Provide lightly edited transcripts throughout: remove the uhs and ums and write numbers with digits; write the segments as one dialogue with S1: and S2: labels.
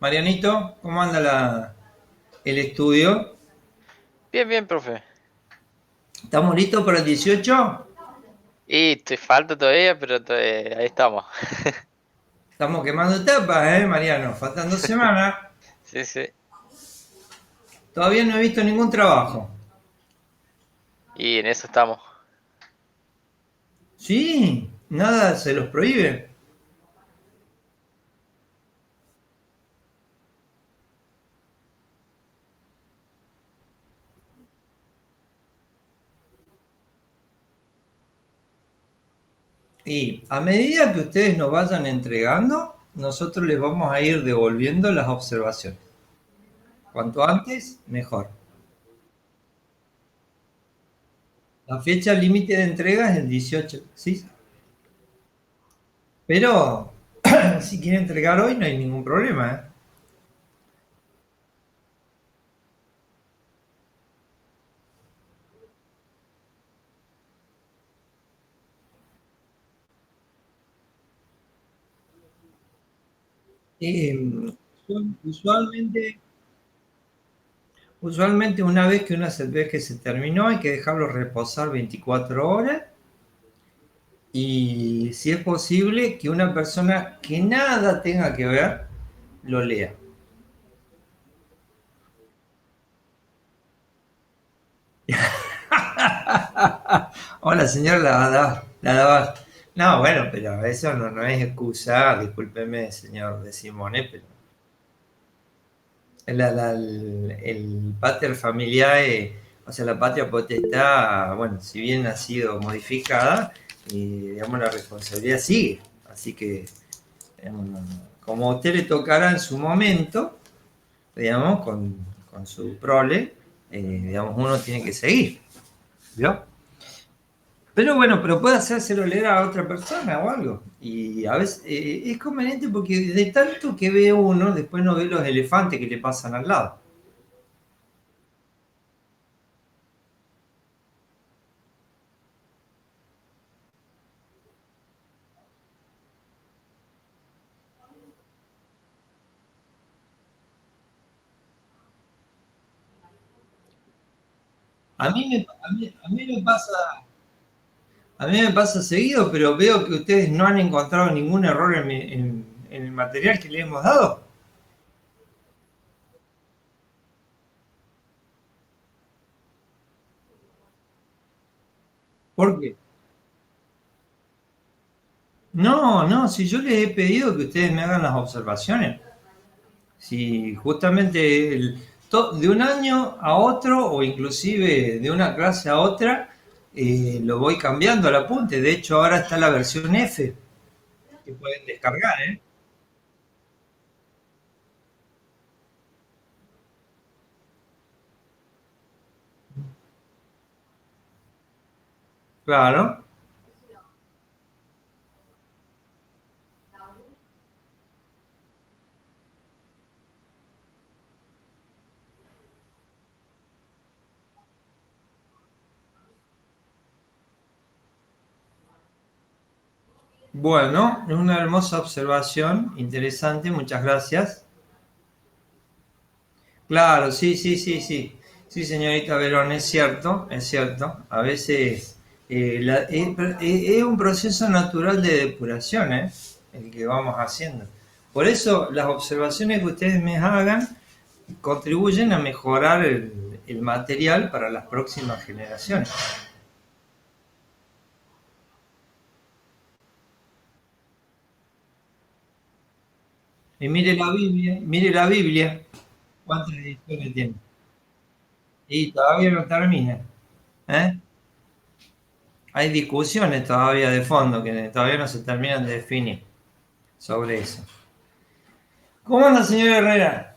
S1: Marianito, ¿cómo anda el estudio?
S2: Bien, bien, profe.
S1: ¿Estamos listos para el 18?
S2: Y estoy falta todavía, pero ahí estamos.
S1: Estamos quemando etapas, Mariano? Faltan 2 semanas.
S2: Sí, sí.
S1: Todavía no he visto ningún trabajo.
S2: Y en eso estamos.
S1: Sí, nada se los prohíbe. Y a medida que ustedes nos vayan entregando, nosotros les vamos a ir devolviendo las observaciones. Cuanto antes, mejor. La fecha límite de entrega es el 18, ¿sí? Pero si quieren entregar hoy no hay ningún problema, ¿eh? Eh, usualmente, usualmente una vez que ve que se terminó hay que dejarlo reposar 24 horas y si es posible que una persona que nada tenga que ver lo lea. Hola, señor Ladavaz. No, bueno, pero eso no es excusa, discúlpeme, señor de Simone, pero el pater familiae, o sea, la patria potestad, bueno, si bien ha sido modificada, digamos, la responsabilidad sigue. Así que, digamos, como a usted le tocará en su momento, digamos, con su prole, digamos, uno tiene que seguir, ¿vio? Pero bueno, pero puede hacérselo leer a otra persona o algo. Y a veces es conveniente porque de tanto que ve uno, después no ve los elefantes que le pasan al lado. A mí me pasa seguido, pero veo que ustedes no han encontrado ningún error en el material que le hemos dado. ¿Por qué? No, si yo les he pedido que ustedes me hagan las observaciones. Si justamente de un año a otro o inclusive de una clase a otra, lo voy cambiando al apunte. De hecho, ahora está la versión F que pueden descargar, ¿eh? Claro. Bueno, es una hermosa observación, interesante, muchas gracias. Claro, sí, sí, sí, sí. Sí, señorita Verón, es cierto, es cierto. A veces es un proceso natural de depuración, ¿eh? El que vamos haciendo. Por eso las observaciones que ustedes me hagan contribuyen a mejorar el material para las próximas generaciones. Y mire la Biblia, ¿cuántas ediciones tiene? Y todavía no termina, ¿eh? Hay discusiones todavía de fondo que todavía no se terminan de definir sobre eso. ¿Cómo anda, señor Herrera?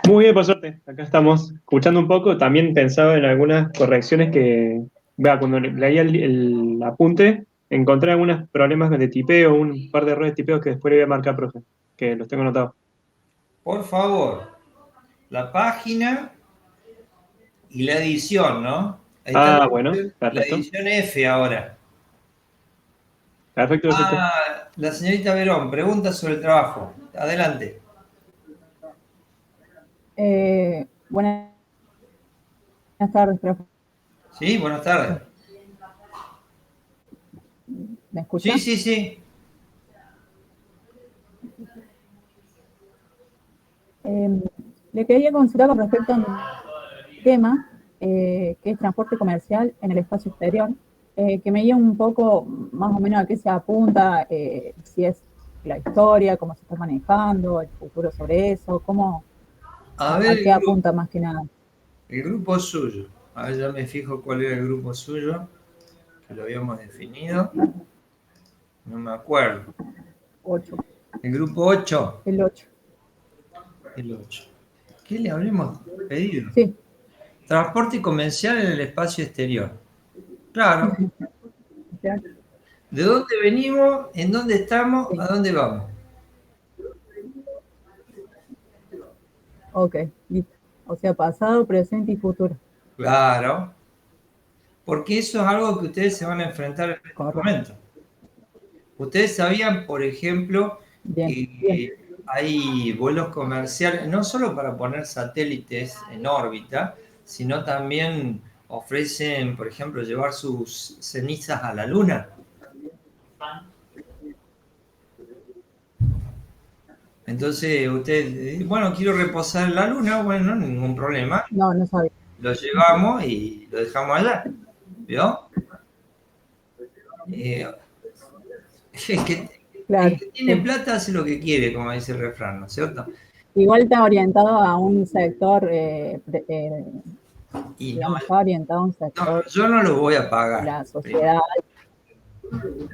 S3: Muy bien, por suerte. Acá estamos escuchando un poco. También pensaba en algunas correcciones que, vea, cuando leía el apunte, encontré algunos problemas de tipeo, un par de errores de tipeo que después le voy a marcar, profe, que los tengo anotados.
S1: Por favor, la página y la edición, ¿no? Ahí está
S3: Ah, bueno,
S1: la
S3: perfecto.
S1: edición F ahora.
S3: Perfecto, perfecto.
S1: Ah, la señorita Verón, pregunta sobre el trabajo. Adelante.
S4: Buenas tardes, profe.
S1: Sí, buenas tardes.
S4: ¿Me escucha?
S1: Sí, sí, sí.
S4: Le quería consultar con respecto a un tema que es transporte comercial en el espacio exterior, que me guía un poco más o menos a qué se apunta, si es la historia, cómo se está manejando, el futuro sobre eso,
S1: A
S4: a
S1: ver,
S4: qué apunta más que nada.
S1: el grupo suyo. A ver, ya me fijo cuál era el grupo suyo, que lo habíamos definido. No me acuerdo.
S4: 8,
S1: El grupo 8.
S4: el 8.
S1: El 8. ¿Qué le habremos pedido?
S4: Sí,
S1: Transporte comercial en el espacio exterior. Claro.
S4: ¿cierto?
S1: ¿De dónde venimos? ¿En dónde estamos?
S4: Sí.
S1: ¿A dónde vamos?
S4: Ok, listo. O sea, pasado, presente y futuro.
S1: Claro. Porque eso es algo que ustedes se van a enfrentar en este
S4: Correcto.
S1: momento. Ustedes sabían, por ejemplo,
S4: Bien, bien.
S1: que hay vuelos comerciales, no solo para poner satélites en órbita, sino también ofrecen, por ejemplo, llevar sus cenizas a la Luna. Entonces, usted, bueno, quiero reposar en la Luna, bueno, ningún problema.
S4: No, no sabía.
S1: Lo llevamos y lo dejamos allá. ¿Vio? Eh, el
S4: Claro,
S1: que tiene
S4: sí.
S1: plata hace lo que quiere, como dice el refrán, ¿no es cierto?
S4: Igual está orientado a un sector,
S1: Y no,
S4: digamos, está orientado a un sector
S1: yo no lo voy a
S4: de
S1: pagar.
S4: la sociedad.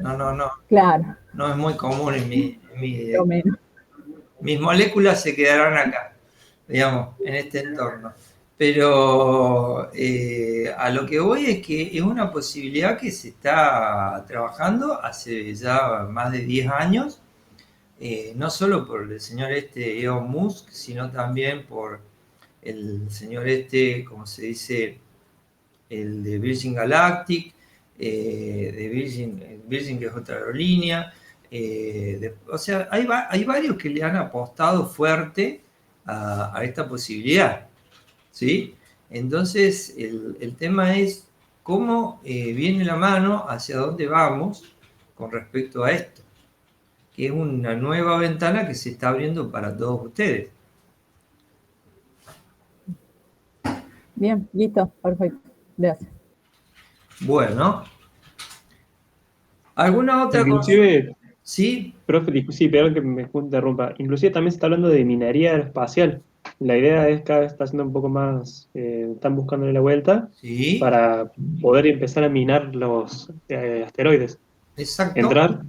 S1: No, no, no.
S4: Claro,
S1: No es muy común
S4: lo menos.
S1: mis moléculas se quedarán acá, digamos, en este entorno. Pero a lo que voy es que es una posibilidad que se está trabajando hace ya más de 10 años, no solo por el señor Elon Musk, sino también por el señor como se dice, el de Virgin Galactic, de Virgin, que es otra aerolínea. O sea, hay varios que le han apostado fuerte a esta posibilidad, ¿sí? Entonces, el tema es cómo viene la mano, hacia dónde vamos con respecto a esto, que es una nueva ventana que se está abriendo para todos ustedes.
S4: Bien, listo, perfecto. Gracias.
S1: Bueno, ¿alguna otra cosa?
S3: Inclusive,
S1: ¿Sí?
S3: profe, sí, perdón que me interrumpa. Inclusive también se está hablando de minería aeroespacial. La idea es cada vez está siendo un poco más, están buscándole la vuelta
S1: Sí,
S3: para poder empezar a minar los asteroides.
S1: exacto.
S3: Entrar,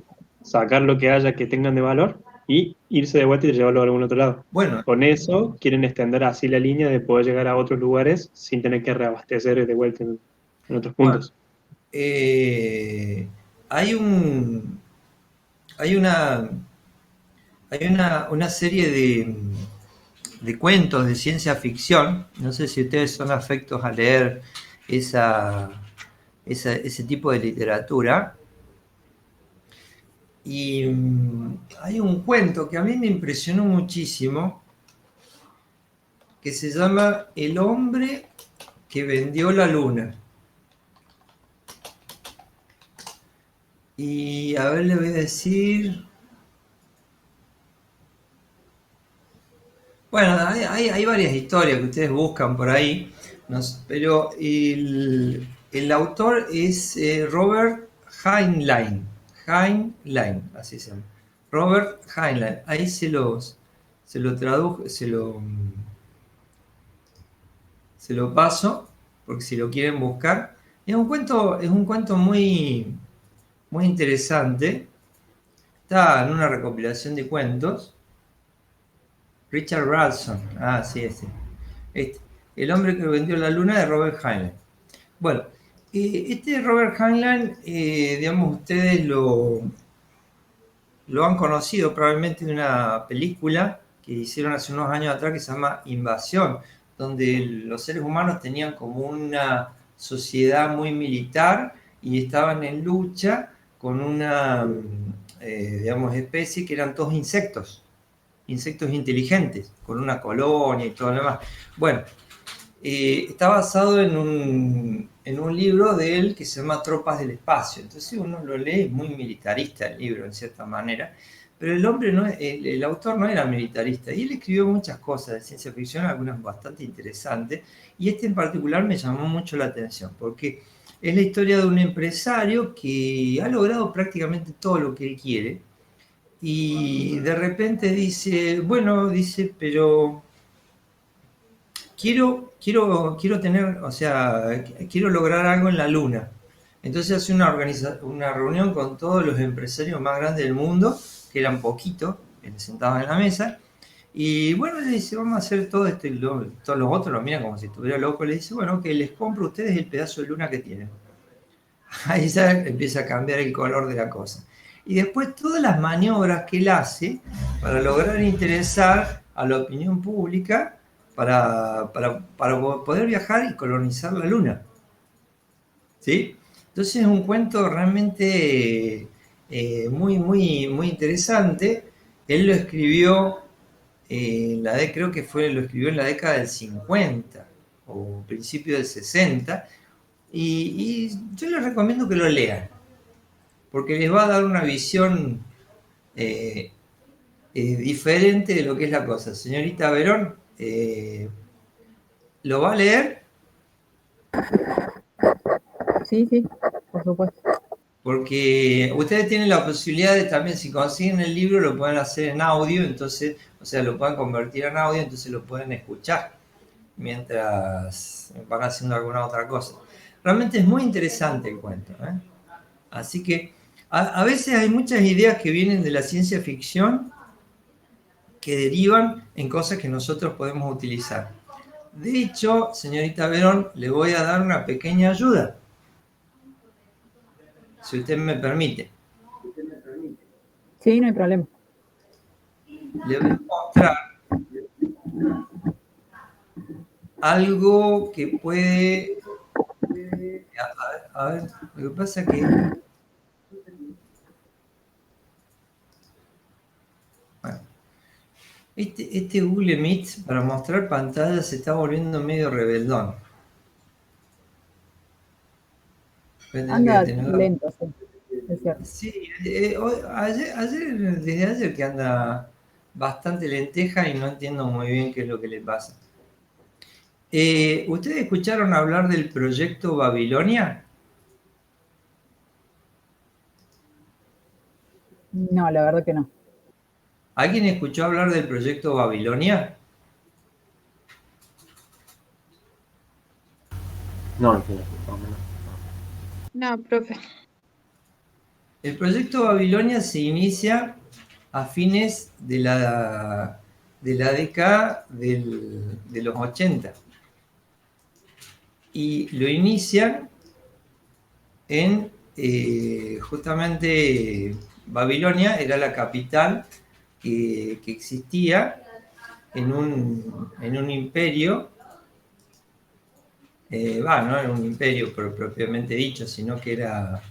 S3: sacar lo que haya que tengan de valor y irse de vuelta y llevarlo a algún otro lado.
S1: Bueno,
S3: Con eso quieren extender así la línea de poder llegar a otros lugares sin tener que reabastecer de vuelta en otros
S1: bueno,
S3: puntos.
S1: eh, hay un, hay una serie de cuentos de ciencia ficción. No sé si ustedes son afectos a leer ese tipo de literatura. Y hay un cuento que a mí me impresionó muchísimo, que se llama El hombre que vendió la luna. Y a ver, le voy a decir. Bueno, hay varias historias que ustedes buscan por ahí, pero el autor es Robert Heinlein. Heinlein, así se llama. Robert Heinlein. Ahí se lo tradujo, se lo paso, porque si lo quieren buscar. Es un cuento muy, muy interesante. Está en una recopilación de cuentos. Richard Branson, sí, ese. Este. El hombre que vendió la luna de Robert Heinlein. Bueno, este Robert Heinlein, digamos, ustedes lo han conocido probablemente de una película que hicieron hace unos años atrás que se llama Invasión, donde los seres humanos tenían como una sociedad muy militar y estaban en lucha con una, digamos, especie que eran todos insectos. insectos inteligentes, con una colonia y todo lo demás. Bueno, está basado en un libro de él que se llama Tropas del Espacio. Entonces uno lo lee, es muy militarista el libro en cierta manera, pero el hombre no, el autor no era militarista y él escribió muchas cosas de ciencia ficción, algunas bastante interesantes, y este en particular me llamó mucho la atención porque es la historia de un empresario que ha logrado prácticamente todo lo que él quiere y de repente dice, bueno, dice, pero quiero tener, o sea, quiero lograr algo en la Luna. Entonces hace una reunión con todos los empresarios más grandes del mundo, que eran poquitos, sentados en la mesa, y bueno, le dice, vamos a hacer todo esto, y todos los otros lo miran como si estuviera loco, le dice, bueno, que les compro a ustedes el pedazo de luna que tienen. Ahí ya empieza a cambiar el color de la cosa. Y después todas las maniobras que él hace para lograr interesar a la opinión pública para poder viajar y colonizar la Luna. ¿Sí? Entonces es un cuento realmente muy, muy, muy interesante. Él lo escribió, creo que lo escribió en la década del 50 o principio del 60. Y yo les recomiendo que lo lean, porque les va a dar una visión diferente de lo que es la cosa. Señorita Verón, ¿lo va a leer?
S4: Sí, sí, por supuesto.
S1: Porque ustedes tienen la posibilidad de también, si consiguen el libro, lo pueden hacer en audio, entonces, o sea, lo pueden convertir en audio, entonces lo pueden escuchar mientras van haciendo alguna otra cosa. Realmente es muy interesante el cuento, ¿eh? Así que a veces hay muchas ideas que vienen de la ciencia ficción que derivan en cosas que nosotros podemos utilizar. De hecho, señorita Verón, le voy a dar una pequeña ayuda, si usted me permite.
S4: Sí, no hay problema.
S1: Le voy a mostrar algo que puede... A ver, lo que pasa es que... Bueno, este Google Meet para mostrar pantallas se está volviendo medio rebeldón.
S4: Anda lento, sí, es cierto.
S1: Sí, desde ayer que anda bastante lenteja y no entiendo muy bien qué es lo que le pasa. ¿Ustedes escucharon hablar del proyecto Babilonia?
S4: No, la verdad que no.
S1: ¿Alguien escuchó hablar del proyecto Babilonia?
S5: No.
S6: No, profe.
S1: El proyecto Babilonia se inicia a fines de la década de los 80 y lo inician en justamente Babilonia, era la capital que existía en un imperio, no era un imperio propiamente dicho, sino que era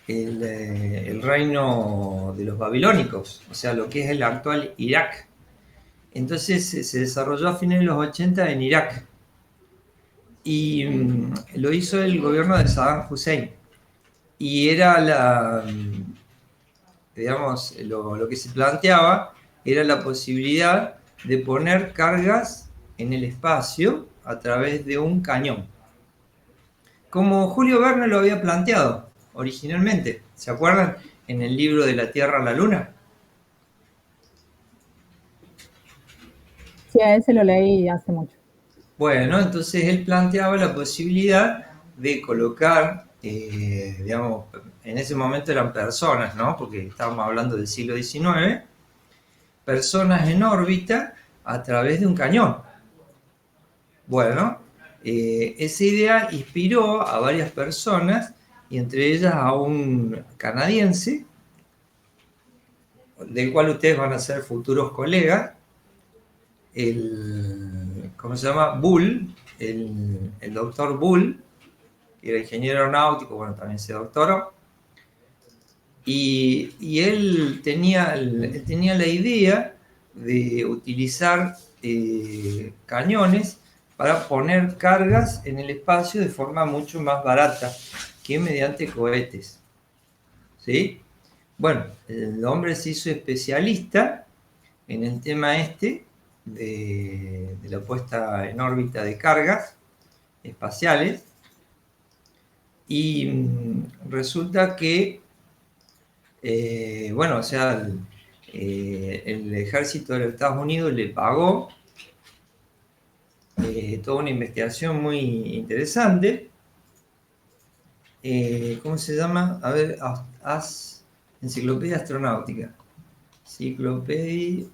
S1: el reino de los babilónicos, o sea, lo que es el actual Irak. Entonces se desarrolló a fines de los 80 en Irak y lo hizo el gobierno de Saddam Hussein y era digamos, lo que se planteaba era la posibilidad de poner cargas en el espacio a través de un cañón, como Julio Verne lo había planteado originalmente. ¿Se acuerdan? En el libro de la Tierra a la Luna.
S4: Sí, a ese lo leí hace mucho.
S1: Bueno, entonces él planteaba la posibilidad de colocar, digamos, en ese momento eran personas, ¿no? Porque estábamos hablando del siglo XIX, personas en órbita a través de un cañón. Bueno, esa idea inspiró a varias personas y entre ellas a un canadiense, del cual ustedes van a ser futuros colegas, ¿cómo se llama? Bull, el doctor Bull, que era ingeniero aeronáutico, bueno, también se doctoró. Y él tenía la idea de utilizar cañones para poner cargas en el espacio de forma mucho más barata que mediante cohetes. ¿Sí? Bueno, el hombre se hizo especialista en el tema de la puesta en órbita de cargas espaciales, y resulta que, bueno, o sea, el ejército de los Estados Unidos le pagó toda una investigación muy interesante. ¿Cómo se llama? A ver, Enciclopedia Astronáutica. Enciclopedia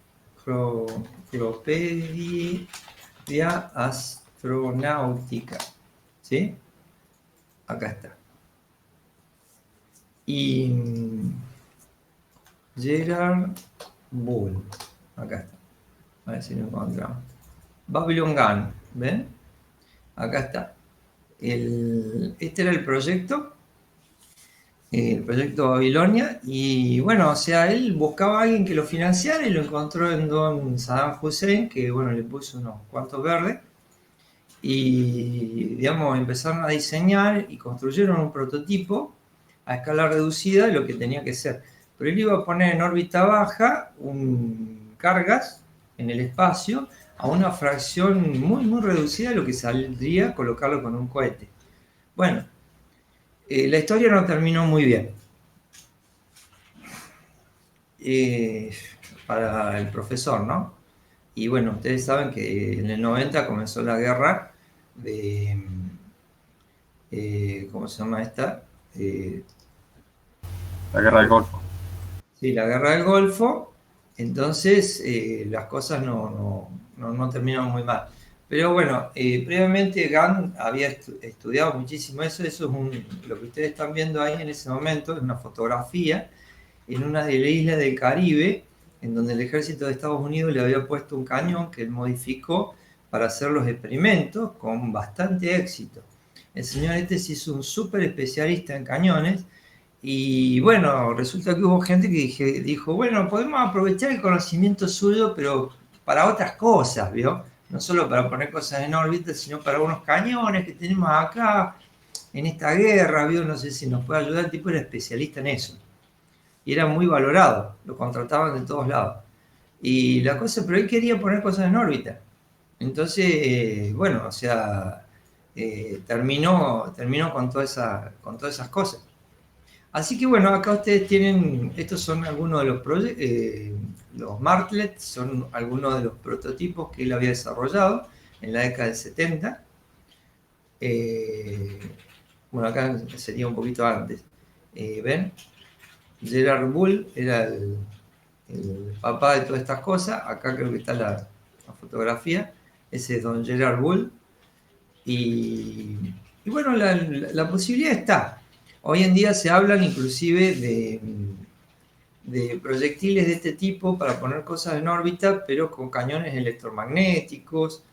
S1: Astronáutica. ¿Sí? Acá está. Y Gerard Bull. Acá está. A ver si lo encontramos. Babylon Gun. ¿Ven? Acá está. Este era el proyecto Babilonia, y bueno, o sea, él buscaba a alguien que lo financiara y lo encontró en don Saddam Hussein, que bueno, le puso unos cuantos verdes, y digamos, empezaron a diseñar y construyeron un prototipo a escala reducida de lo que tenía que ser. Pero él iba a poner en órbita baja cargas en el espacio a una fracción muy, muy reducida de lo que saldría colocarlo con un cohete. Bueno, la historia no terminó muy bien para el profesor, ¿no? Y bueno, ustedes saben que en el 90 comenzó la guerra de... ¿cómo se llama esta?
S5: La guerra del Golfo.
S1: Sí, la guerra del Golfo. Entonces las cosas no terminaron muy mal. Pero bueno, previamente Gant había estudiado muchísimo eso. Eso es lo que ustedes están viendo ahí en ese momento, es una fotografía en una de las islas del Caribe, en donde el ejército de Estados Unidos le había puesto un cañón que él modificó para hacer los experimentos con bastante éxito. El señor se hizo un súper especialista en cañones, y bueno, resulta que hubo gente que dijo, bueno, podemos aprovechar el conocimiento suyo, pero para otras cosas, ¿vio? No solo para poner cosas en órbita, sino para unos cañones que tenemos acá en esta guerra, ¿vio? No sé si nos puede ayudar. El tipo era especialista en eso. Y era muy valorado, lo contrataban de todos lados. Y la cosa, pero él quería poner cosas en órbita. Entonces, bueno, o sea, terminó con todas esas cosas. Así que bueno, acá ustedes tienen, estos son algunos de los proyectos, los Martlet son algunos de los prototipos que él había desarrollado en la década del 70. Bueno, acá sería un poquito antes. ¿Ven? Gerard Bull era el papá de todas estas cosas. Acá creo que está la fotografía. Ese es don Gerard Bull. Y bueno, la posibilidad está. Hoy en día se hablan inclusive de proyectiles de este tipo para poner cosas en órbita, pero con cañones electromagnéticos,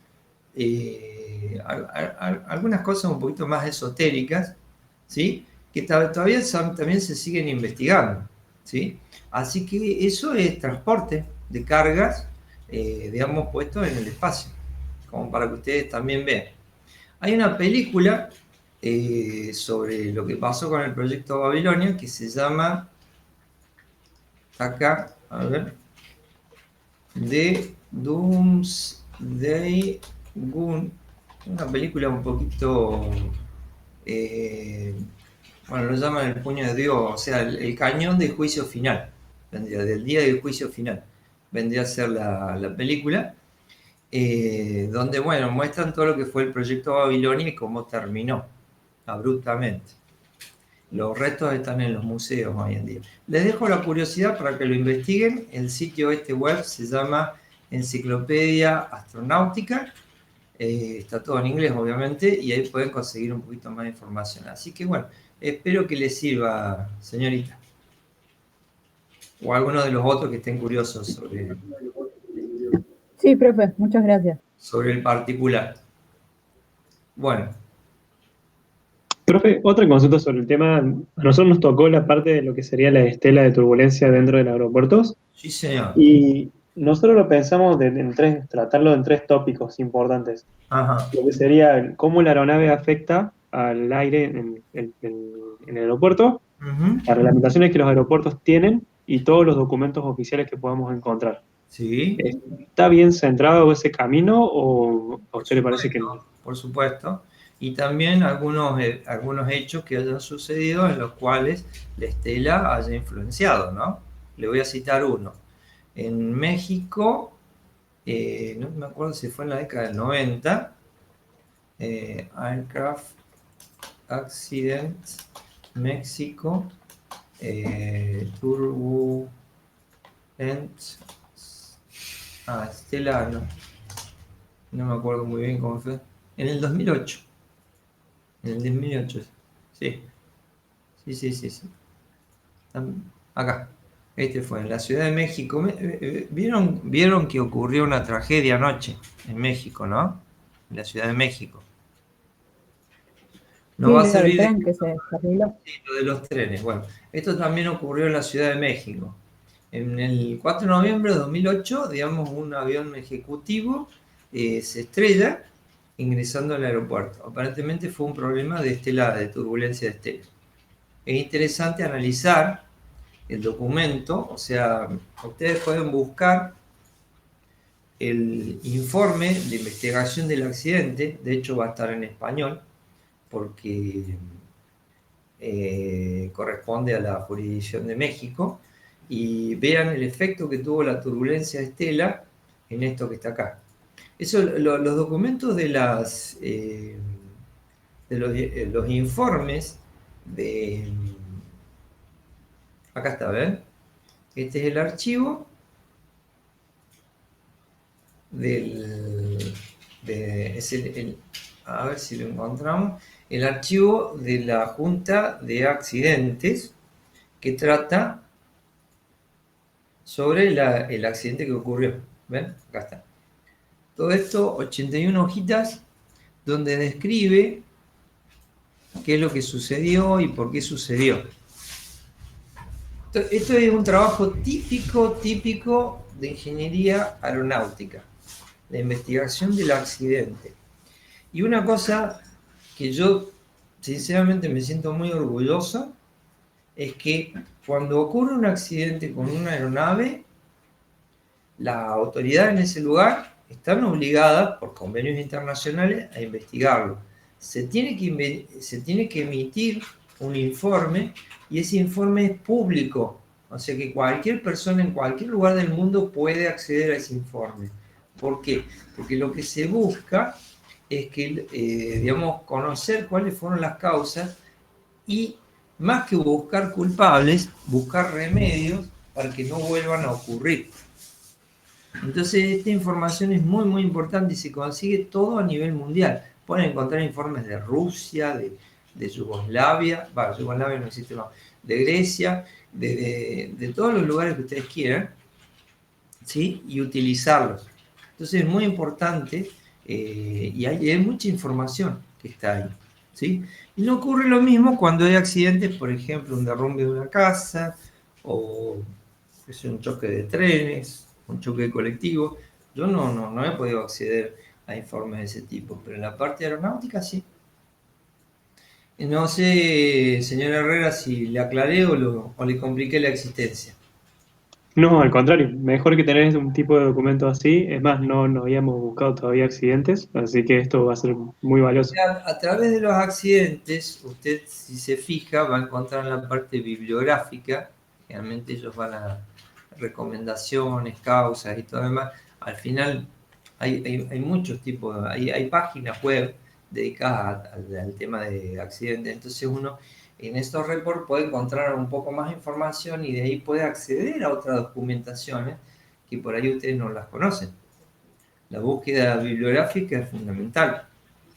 S1: algunas cosas un poquito más esotéricas, ¿sí? Que todavía también se siguen investigando, ¿sí? Así que eso es transporte de cargas, digamos, puesto en el espacio, como para que ustedes también vean. Hay una película sobre lo que pasó con el proyecto Babilonia que se llama, acá, a ver, The Doomsday Gun, una película un poquito, bueno, lo llaman el puño de Dios, o sea, el cañón del juicio final, del día del juicio final, vendría a ser la película. Donde, bueno, muestran todo lo que fue el proyecto Babilonia y cómo terminó abruptamente. Los restos están en los museos hoy en día. Les dejo la curiosidad para que lo investiguen. El sitio web se llama Enciclopedia Astronáutica. Está todo en inglés, obviamente, y ahí pueden conseguir un poquito más de información. Así que, bueno, espero que les sirva, señorita. O alguno de los otros que estén curiosos sobre...
S4: Sí, profe, muchas gracias.
S1: sobre el particular. Bueno.
S3: Profe, otra consulta sobre el tema. A nosotros nos tocó la parte de lo que sería la estela de turbulencia dentro de los aeropuertos
S1: Sí, señor.
S3: y nosotros lo pensamos tratarlo en tres tópicos importantes.
S1: Ajá.
S3: Lo que sería cómo la aeronave afecta al aire en el aeropuerto,
S1: Ujú.
S3: las reglamentaciones que los aeropuertos tienen y todos los documentos oficiales que podamos encontrar.
S1: Sí,
S3: ¿Está bien centrado ese camino o a
S1: por
S3: usted le parece que no?
S1: supuesto, por supuesto. Y también algunos hechos que hayan sucedido en los cuales la estela haya influenciado, ¿no? Le voy a citar uno. En México, no me acuerdo si fue en la década del 90, Aircraft Accident, México, Turbulent, Estela, no me acuerdo muy bien cómo fue. En el 2008. En el 2008. Sí. Sí. Acá. Este fue en la Ciudad de México. ¿Vieron que ocurrió una tragedia anoche en México, no? En la Ciudad de México. No
S4: Sí,
S1: va a
S4: lo del
S1: servir de
S4: tren que se descarriló.
S1: lo de los trenes. Bueno, esto también ocurrió en la Ciudad de México. En el 4 de noviembre de 2008, digamos, un avión ejecutivo se estrella ingresando al aeropuerto. Aparentemente fue un problema de estela, de turbulencia de estela. Es interesante analizar el documento, o sea, ustedes pueden buscar el informe de investigación del accidente, de hecho va a estar en español, porque corresponde a la jurisdicción de México, y vean el efecto que tuvo la turbulencia de estela en esto que está acá. Eso, los documentos de los informes de... Acá está, ¿ven? Este es el archivo a ver si lo encontramos. El archivo de la Junta de Accidentes que trata sobre el accidente que ocurrió. ¿Ven? Acá está. Todo esto, 81 hojitas, donde describe qué es lo que sucedió y por qué sucedió. Esto es un trabajo típico de ingeniería aeronáutica, la investigación del accidente. Y una cosa que yo sinceramente me siento muy orgulloso es que cuando ocurre un accidente con una aeronave, las autoridades en ese lugar están obligadas por convenios internacionales a investigarlo. Se tiene que emitir un informe y ese informe es público. O sea que cualquier persona en cualquier lugar del mundo puede acceder a ese informe. ¿Por qué? Porque lo que se busca es que, digamos, conocer cuáles fueron las causas y, más que buscar culpables, buscar remedios para que no vuelvan a ocurrir. Entonces esta información es muy importante y se consigue todo a nivel mundial. Pueden encontrar informes de Rusia, de Yugoslavia, Yugoslavia no existe más, de Grecia, de todos los lugares que ustedes quieran, ¿sí? Y utilizarlos. Entonces es muy importante y hay mucha información que está ahí, ¿sí? Y no ocurre lo mismo cuando hay accidentes, por ejemplo, un derrumbe de una casa o es un choque de trenes, un choque de colectivo. Yo no he podido acceder a informes de ese tipo, pero en la parte aeronáutica sí. No sé, señor Herrera, si le aclaré o le compliqué la existencia.
S3: No, al contrario, mejor que tener un tipo de documento así. Es más, no habíamos buscado todavía accidentes, así que esto va a ser muy valioso.
S1: A través de los accidentes, usted, si se fija, va a encontrar en la parte bibliográfica, generalmente ellos van a recomendaciones, causas y todo lo demás. Al final hay muchos tipos, hay páginas web dedicadas al tema de accidentes, entonces uno en estos reports puede encontrar un poco más información y de ahí puede acceder a otras documentaciones que por ahí ustedes no las conocen. La búsqueda bibliográfica es fundamental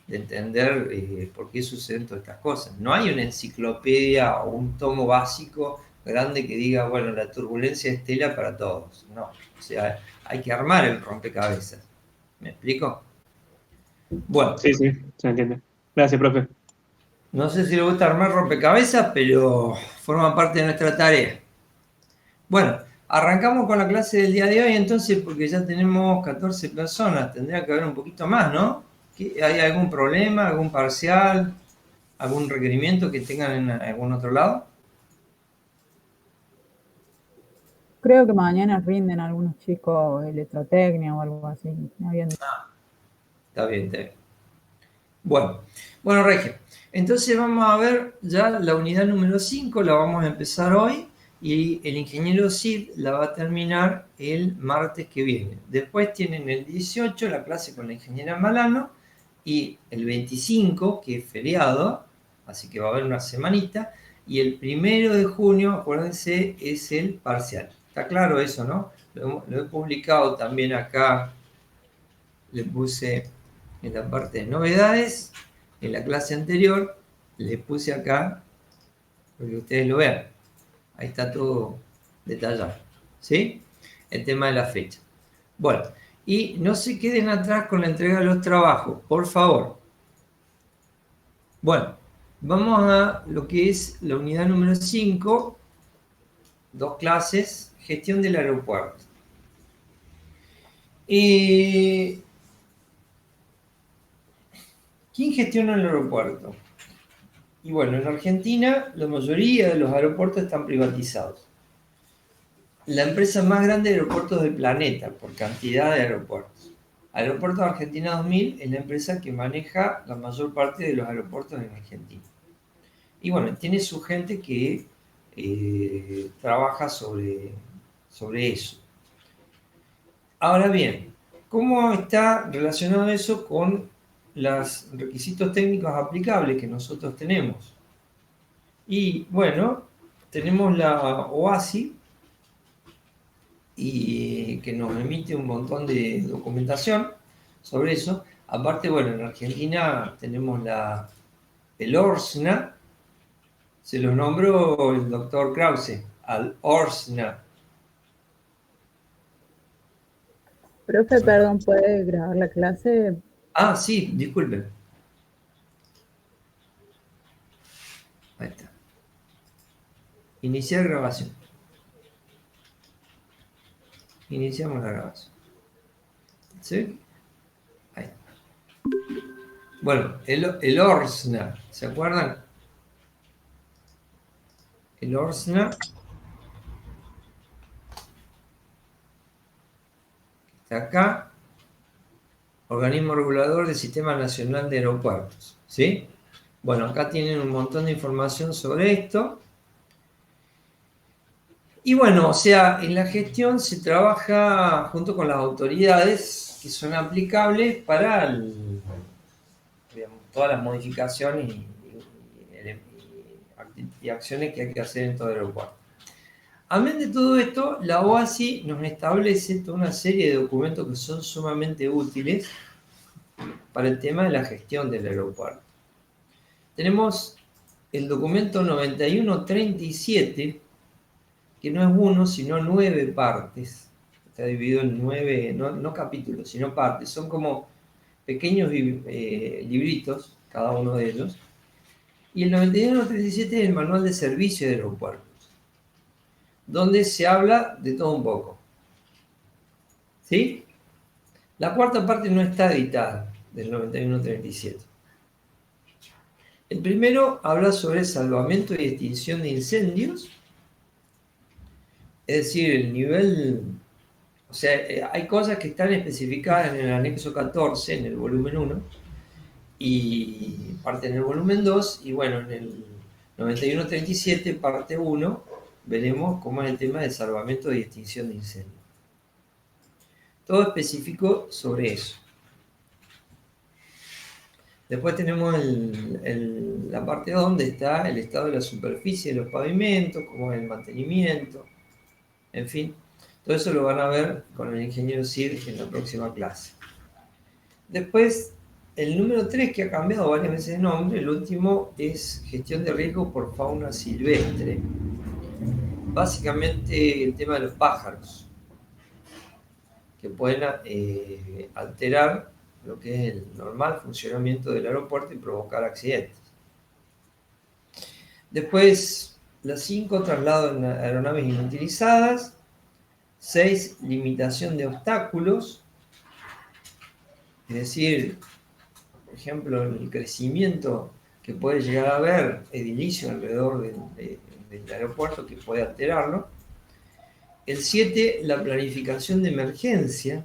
S1: de entender por qué suceden todas estas cosas. No hay una enciclopedia o un tomo básico grande que diga, bueno, la turbulencia estela para todos. No, o sea, hay que armar el rompecabezas. ¿Me explico? Bueno,
S3: Sí, se entiende. Gracias, profe.
S1: No sé si le gusta armar rompecabezas, pero forma parte de nuestra tarea. Bueno, arrancamos con la clase del día de hoy entonces porque ya tenemos 14 personas. Tendría que haber un poquito más, ¿no? ¿Hay algún problema, algún parcial, algún requerimiento que tengan en algún otro lado?
S4: Creo que mañana rinden algunos chicos electrotecnia o algo así. Me habían dicho.
S1: Está bien, está bien. Bueno, Regio. Entonces vamos a ver ya la unidad número 5, la vamos a empezar hoy y el ingeniero Cid la va a terminar el martes que viene. Después tienen el 18 la clase con la ingeniera Malano y el 25, que es feriado, así que va a haber una semanita, y el 1 de junio, acuérdense, es el parcial. Está claro eso, ¿no? Lo he publicado también acá, le puse en la parte de novedades, en la clase anterior, le puse acá, para que ustedes lo vean. Ahí está todo detallado, ¿sí? El tema de la fecha. Bueno, y no se queden atrás con la entrega de los trabajos, por favor. Bueno, vamos a lo que es la unidad número 5, 2 clases, gestión del aeropuerto. ¿Quién gestiona el aeropuerto? Y bueno, en Argentina la mayoría de los aeropuertos están privatizados. La empresa más grande de aeropuertos del planeta, por cantidad de aeropuertos. Aeropuertos Argentina 2000 es la empresa que maneja la mayor parte de los aeropuertos en Argentina. Y bueno, tiene su gente que trabaja sobre eso. Ahora bien, ¿cómo está relacionado eso con los requisitos técnicos aplicables que nosotros tenemos? Y bueno, tenemos la OASI, y que nos emite un montón de documentación sobre eso. Aparte, bueno, en Argentina tenemos el ORSNA, se lo nombró el doctor Krause, al ORSNA.
S4: Profe, perdón, ¿puede grabar la clase?
S1: Ah, sí, disculpen. Ahí está. Iniciar grabación. Iniciamos la grabación. ¿Sí? Ahí. Bueno, el ORSNA, ¿se acuerdan? El ORSNA está acá, Organismo Regulador del Sistema Nacional de Aeropuertos, ¿sí? Bueno, acá tienen un montón de información sobre esto. Y bueno, o sea, en la gestión se trabaja junto con las autoridades que son aplicables para digamos, todas las modificaciones y acciones que hay que hacer en todo el aeropuerto. Amén de todo esto, la OASI nos establece toda una serie de documentos que son sumamente útiles para el tema de la gestión del aeropuerto. Tenemos el documento 9137, que no es uno, sino 9 partes. Está dividido en 9, no capítulos, sino partes. Son como pequeños libritos, cada uno de ellos. Y el 9137 es el manual de servicio de aeropuertos, donde se habla de todo un poco. ¿Sí? La cuarta parte no está editada del 9137. El primero habla sobre salvamento y extinción de incendios, es decir, el nivel, o sea, hay cosas que están especificadas en el anexo 14, en el volumen 1, y parte en el volumen 2, y bueno, en el 9137, parte 1, veremos cómo es el tema de salvamento y extinción de incendios. Todo específico sobre eso. Después tenemos la parte donde está el estado de la superficie de los pavimentos, cómo es el mantenimiento, en fin. Todo eso lo van a ver con el ingeniero Cid en la próxima clase. Después, el número 3, que ha cambiado varias veces de nombre, el último es gestión de riesgo por fauna silvestre. Básicamente el tema de los pájaros, que pueden alterar lo que es el normal funcionamiento del aeropuerto y provocar accidentes. Después, la 5, traslado en aeronaves inutilizadas. 6, limitación de obstáculos. Es decir, por ejemplo, el crecimiento que puede llegar a haber edilicio alrededor del aeropuerto que puede alterarlo. El 7, la planificación de emergencia.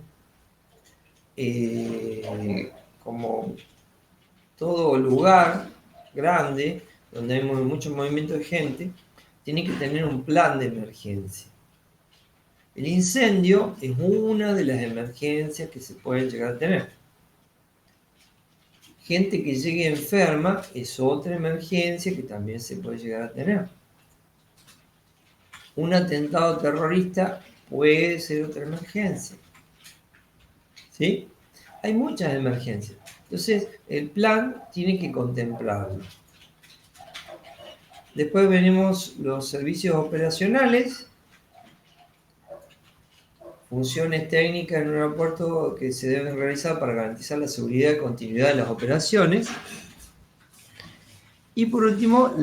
S1: Como todo lugar grande, donde hay mucho movimiento de gente, tiene que tener un plan de emergencia. El incendio es una de las emergencias que se puede llegar a tener. Gente que llegue enferma es otra emergencia que también se puede llegar a tener. Un atentado terrorista puede ser otra emergencia. ¿Sí? Hay muchas emergencias. Entonces, el plan tiene que contemplarlo. Después veremos los servicios operacionales, funciones técnicas en un aeropuerto que se deben realizar para garantizar la seguridad y continuidad de las operaciones. Y por último,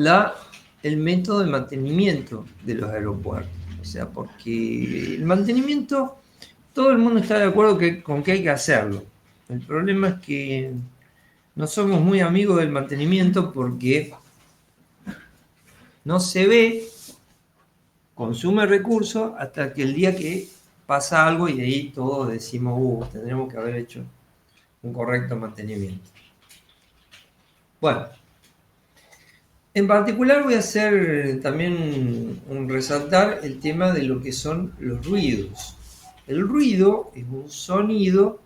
S1: el método de mantenimiento de los aeropuertos. O sea, porque el mantenimiento, todo el mundo está de acuerdo con que hay que hacerlo. El problema es que no somos muy amigos del mantenimiento porque no se ve, consume recursos hasta que el día que pasa algo y ahí todos decimos, tendremos que haber hecho un correcto mantenimiento. Bueno, en particular voy a hacer también resaltar el tema de lo que son los ruidos. El ruido es un sonido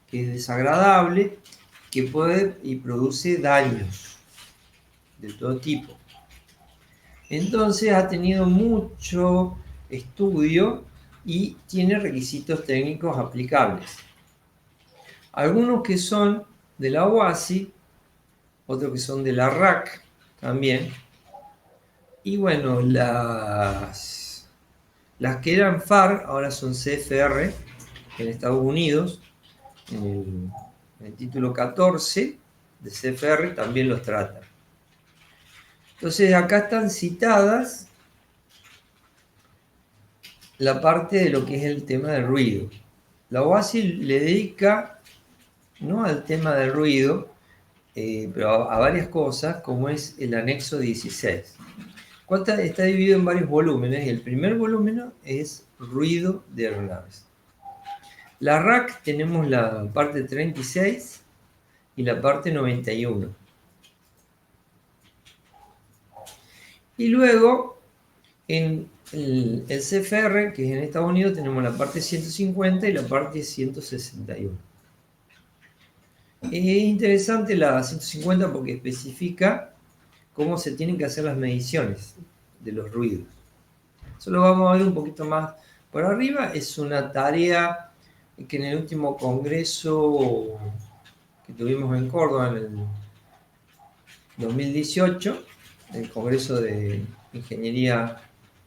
S1: que es desagradable, que puede y produce daños de todo tipo. Entonces ha tenido mucho estudio y tiene requisitos técnicos aplicables. Algunos que son de la OASI, otros que son de la RAC también. Y bueno, las que eran FAR ahora son CFR en Estados Unidos. En el título 14 de CFR también los trata. Entonces acá están citadas la parte de lo que es el tema del ruido. La OASI le dedica no al tema del ruido, pero a varias cosas, como es el anexo 16. Está dividido en varios volúmenes y el primer volumen es ruido de aeronaves. La RAC tenemos la parte 36 y la parte 91. Y luego en el CFR, que es en Estados Unidos, tenemos la parte 150 y la parte 161. Es interesante la 150 porque especifica cómo se tienen que hacer las mediciones de los ruidos. Eso lo vamos a ver un poquito más por arriba. Es una tarea que en el último congreso que tuvimos en Córdoba en el 2018, el Congreso de Ingeniería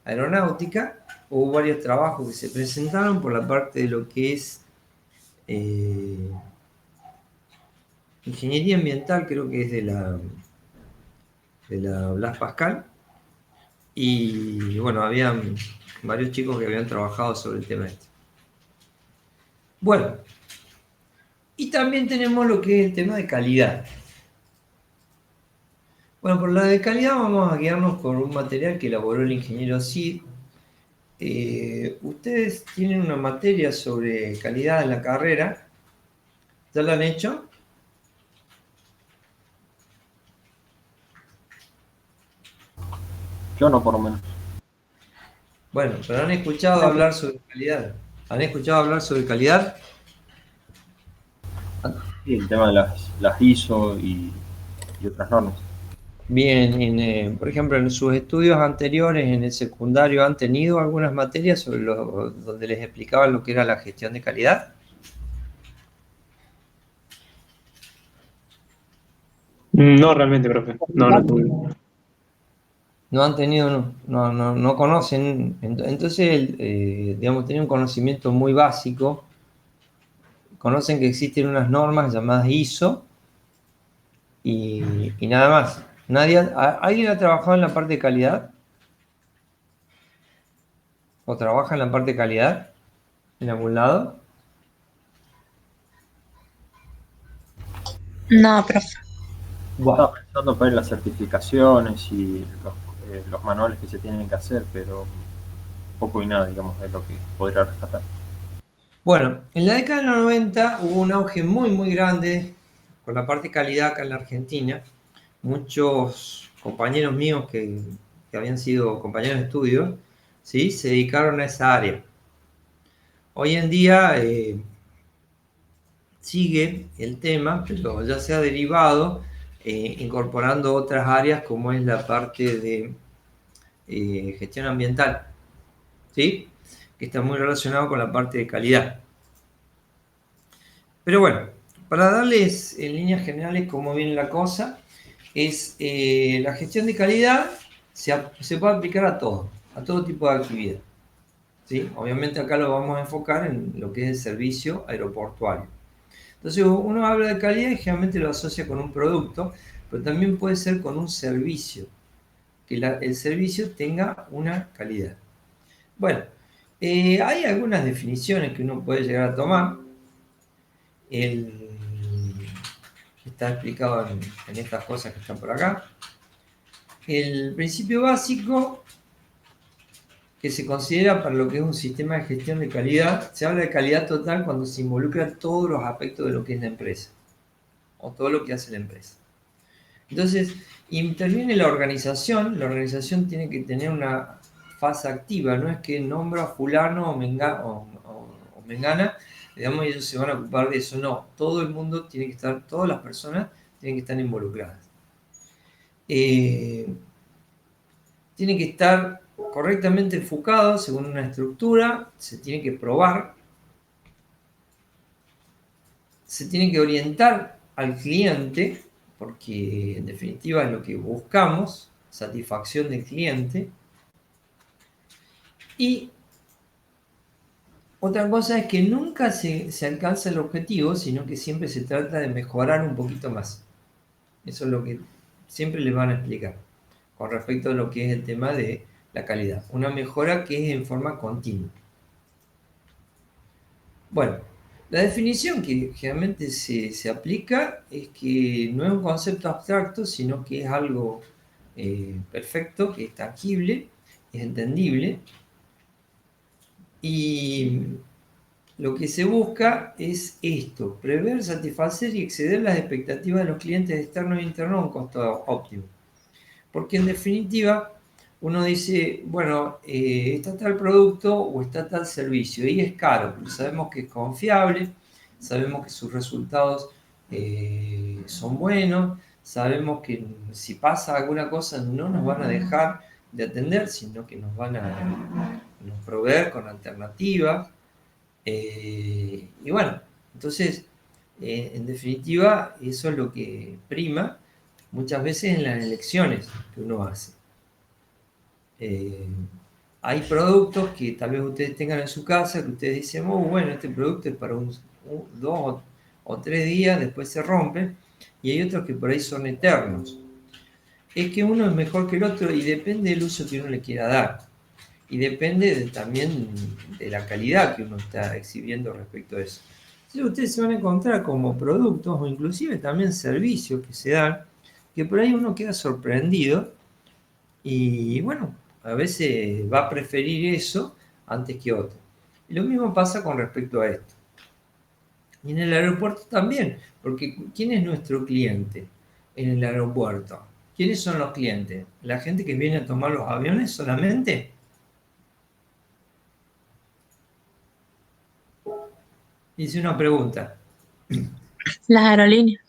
S1: Aeronáutica, hubo varios trabajos que se presentaron por la parte de lo que es ingeniería ambiental, creo que es de la Blas Pascal, y bueno, habían varios chicos que habían trabajado sobre el tema este. Bueno, y también tenemos lo que es el tema de calidad. Bueno, por la de calidad vamos a guiarnos con un material que elaboró el ingeniero Cid. Ustedes tienen una materia sobre calidad en la carrera. ¿Ya la han hecho?
S5: Yo no, por lo menos.
S1: Bueno, pero han escuchado hablar sobre calidad. ¿Han escuchado hablar sobre calidad?
S5: Sí, el tema de las ISO y otras normas.
S1: Bien, por ejemplo, en sus estudios anteriores en el secundario han tenido algunas materias sobre donde les explicaban lo que era la gestión de calidad.
S3: No realmente, profe. No tuve.
S1: No han tenido, no conocen. Entonces, digamos, tienen un conocimiento muy básico. Conocen que existen unas normas llamadas ISO y nada más. ¿Alguien ha trabajado en la parte de calidad? ¿O trabaja en la parte de calidad? ¿En algún lado?
S6: No, profe.
S1: Bueno,
S5: Estaba pensando para las certificaciones y los manuales que se tienen que hacer, pero poco y nada, digamos, es lo que podría rescatar.
S1: bueno, en la década de los 90 hubo un auge muy, muy grande con la parte de calidad acá en la Argentina. Muchos compañeros míos que habían sido compañeros de estudio, ¿sí? Se dedicaron a esa área. Hoy en día sigue el tema, pero ya se ha derivado incorporando otras áreas como es la parte de gestión ambiental, ¿sí? Que está muy relacionado con la parte de calidad. Pero bueno, para darles en líneas generales cómo viene la cosa, es la gestión de calidad se puede aplicar a todo tipo de actividad, ¿sí? Obviamente acá lo vamos a enfocar en lo que es el servicio aeroportuario. Entonces uno habla de calidad y generalmente lo asocia con un producto, pero también puede ser con un servicio, que el servicio tenga una calidad. Bueno, hay algunas definiciones que uno puede llegar a tomar. Está explicado en estas cosas que están por acá. El principio básico que se considera para lo que es un sistema de gestión de calidad, se habla de calidad total cuando se involucra todos los aspectos de lo que es la empresa, o todo lo que hace la empresa. Entonces, interviene la organización tiene que tener una fase activa, no es que nombra a fulano o mengana, digamos, y ellos se van a ocupar de eso, no, todo el mundo tiene que estar, todas las personas tienen que estar involucradas. Tiene que estar correctamente enfocado según una estructura, se tiene que probar, se tiene que orientar al cliente, porque en definitiva es lo que buscamos, satisfacción del cliente. Y otra cosa es que nunca se alcanza el objetivo, sino que siempre se trata de mejorar un poquito más. Eso es lo que siempre les van a explicar con respecto a lo que es el tema de la calidad. Una mejora que es en forma continua. Bueno, la definición que generalmente se aplica es que no es un concepto abstracto, sino que es algo perfecto, que es tangible, es entendible. Y lo que se busca es esto, prever, satisfacer y exceder las expectativas de los clientes externos e internos a un costo óptimo. Porque en definitiva, uno dice, bueno, está tal producto o está tal servicio y es caro, pero sabemos que es confiable, sabemos que sus resultados son buenos, sabemos que si pasa alguna cosa no nos van a dejar de atender, sino que nos van a proveer con alternativas. Y bueno, entonces, en definitiva, eso es lo que prima muchas veces en las elecciones que uno hace. Hay productos que tal vez ustedes tengan en su casa que ustedes dicen, oh, bueno, este producto es para 2 o 3 días, después se rompe, y hay otros que por ahí son eternos. Es que uno es mejor que el otro y depende del uso que uno le quiera dar. Y depende también de la calidad que uno está exhibiendo respecto a eso. Entonces ustedes se van a encontrar como productos o inclusive también servicios que se dan, que por ahí uno queda sorprendido y bueno, a veces va a preferir eso antes que otro. Y lo mismo pasa con respecto a esto. Y en el aeropuerto también, porque ¿quién es nuestro cliente en el aeropuerto? ¿Quiénes son los clientes? ¿La gente que viene a tomar los aviones solamente? Hice una pregunta.
S6: Las aerolíneas.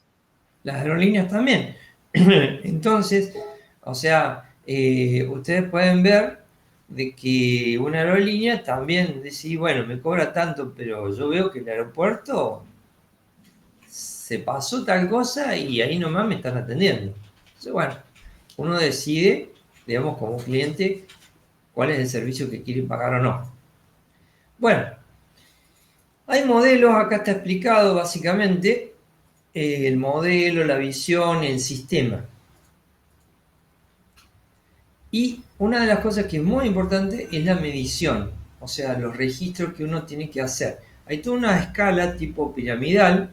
S1: Las aerolíneas también. Entonces, o sea, ustedes pueden ver de que una aerolínea también dice, bueno, me cobra tanto, pero yo veo que el aeropuerto se pasó tal cosa y ahí nomás me están atendiendo. Entonces, bueno, uno decide, digamos, como cliente, cuál es el servicio que quiere pagar o no. Bueno, hay modelos, acá está explicado básicamente el modelo, la visión, el sistema. Y una de las cosas que es muy importante es la medición, o sea, los registros que uno tiene que hacer. Hay toda una escala tipo piramidal,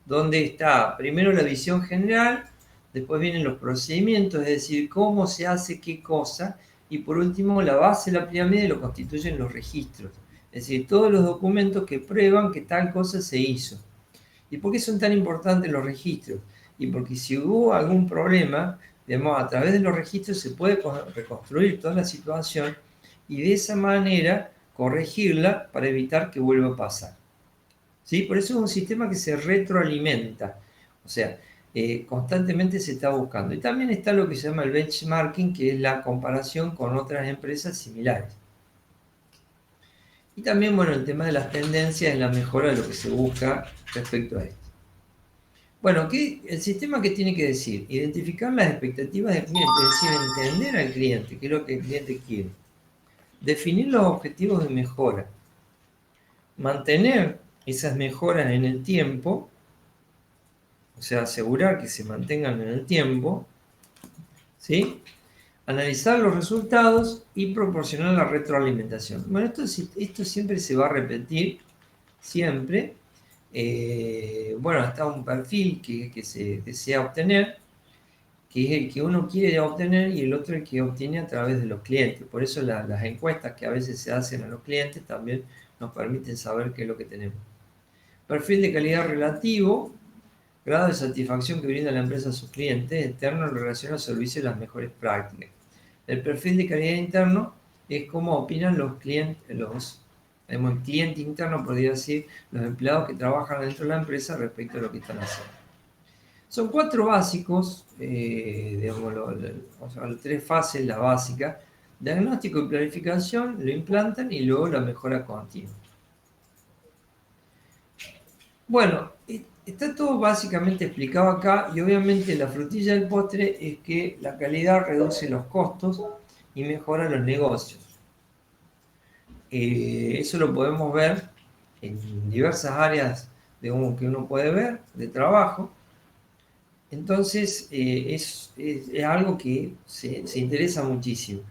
S1: donde está primero la visión general, después vienen los procedimientos, es decir, cómo se hace qué cosa, y por último la base de la pirámide lo constituyen los registros, es decir, todos los documentos que prueban que tal cosa se hizo. ¿Y por qué son tan importantes los registros? Y porque si hubo algún problema, digamos, a través de los registros se puede reconstruir toda la situación y de esa manera corregirla para evitar que vuelva a pasar. ¿Sí? Por eso es un sistema que se retroalimenta, o sea, constantemente se está buscando. Y también está lo que se llama el benchmarking, que es la comparación con otras empresas similares. Y también, bueno, el tema de las tendencias es la mejora de lo que se busca respecto a esto. Bueno, el sistema que tiene que decir, identificar las expectativas del cliente, es decir, entender al cliente, qué es lo que el cliente quiere. Definir los objetivos de mejora. Mantener esas mejoras en el tiempo, o sea, asegurar que se mantengan en el tiempo, ¿sí? Analizar los resultados y proporcionar la retroalimentación. Bueno, esto siempre se va a repetir, siempre. Bueno, está un perfil que se desea obtener, que es el que uno quiere obtener y el otro el que obtiene a través de los clientes. Por eso las encuestas que a veces se hacen a los clientes también nos permiten saber qué es lo que tenemos. Perfil de calidad relativo, grado de satisfacción que brinda la empresa a sus clientes, externo en relación al servicio y las mejores prácticas. El perfil de calidad interno es cómo opinan los clientes, el cliente interno, podría decir, los empleados que trabajan dentro de la empresa respecto a lo que están haciendo. Son 4 básicos, digamos, o sea, 3 fases, la básica: diagnóstico y planificación, lo implantan y luego la mejora continua. Bueno, está todo básicamente explicado acá y obviamente la frutilla del postre es que la calidad reduce los costos y mejora los negocios. Eso lo podemos ver en diversas áreas que uno puede ver de trabajo. Entonces es algo que se interesa muchísimo.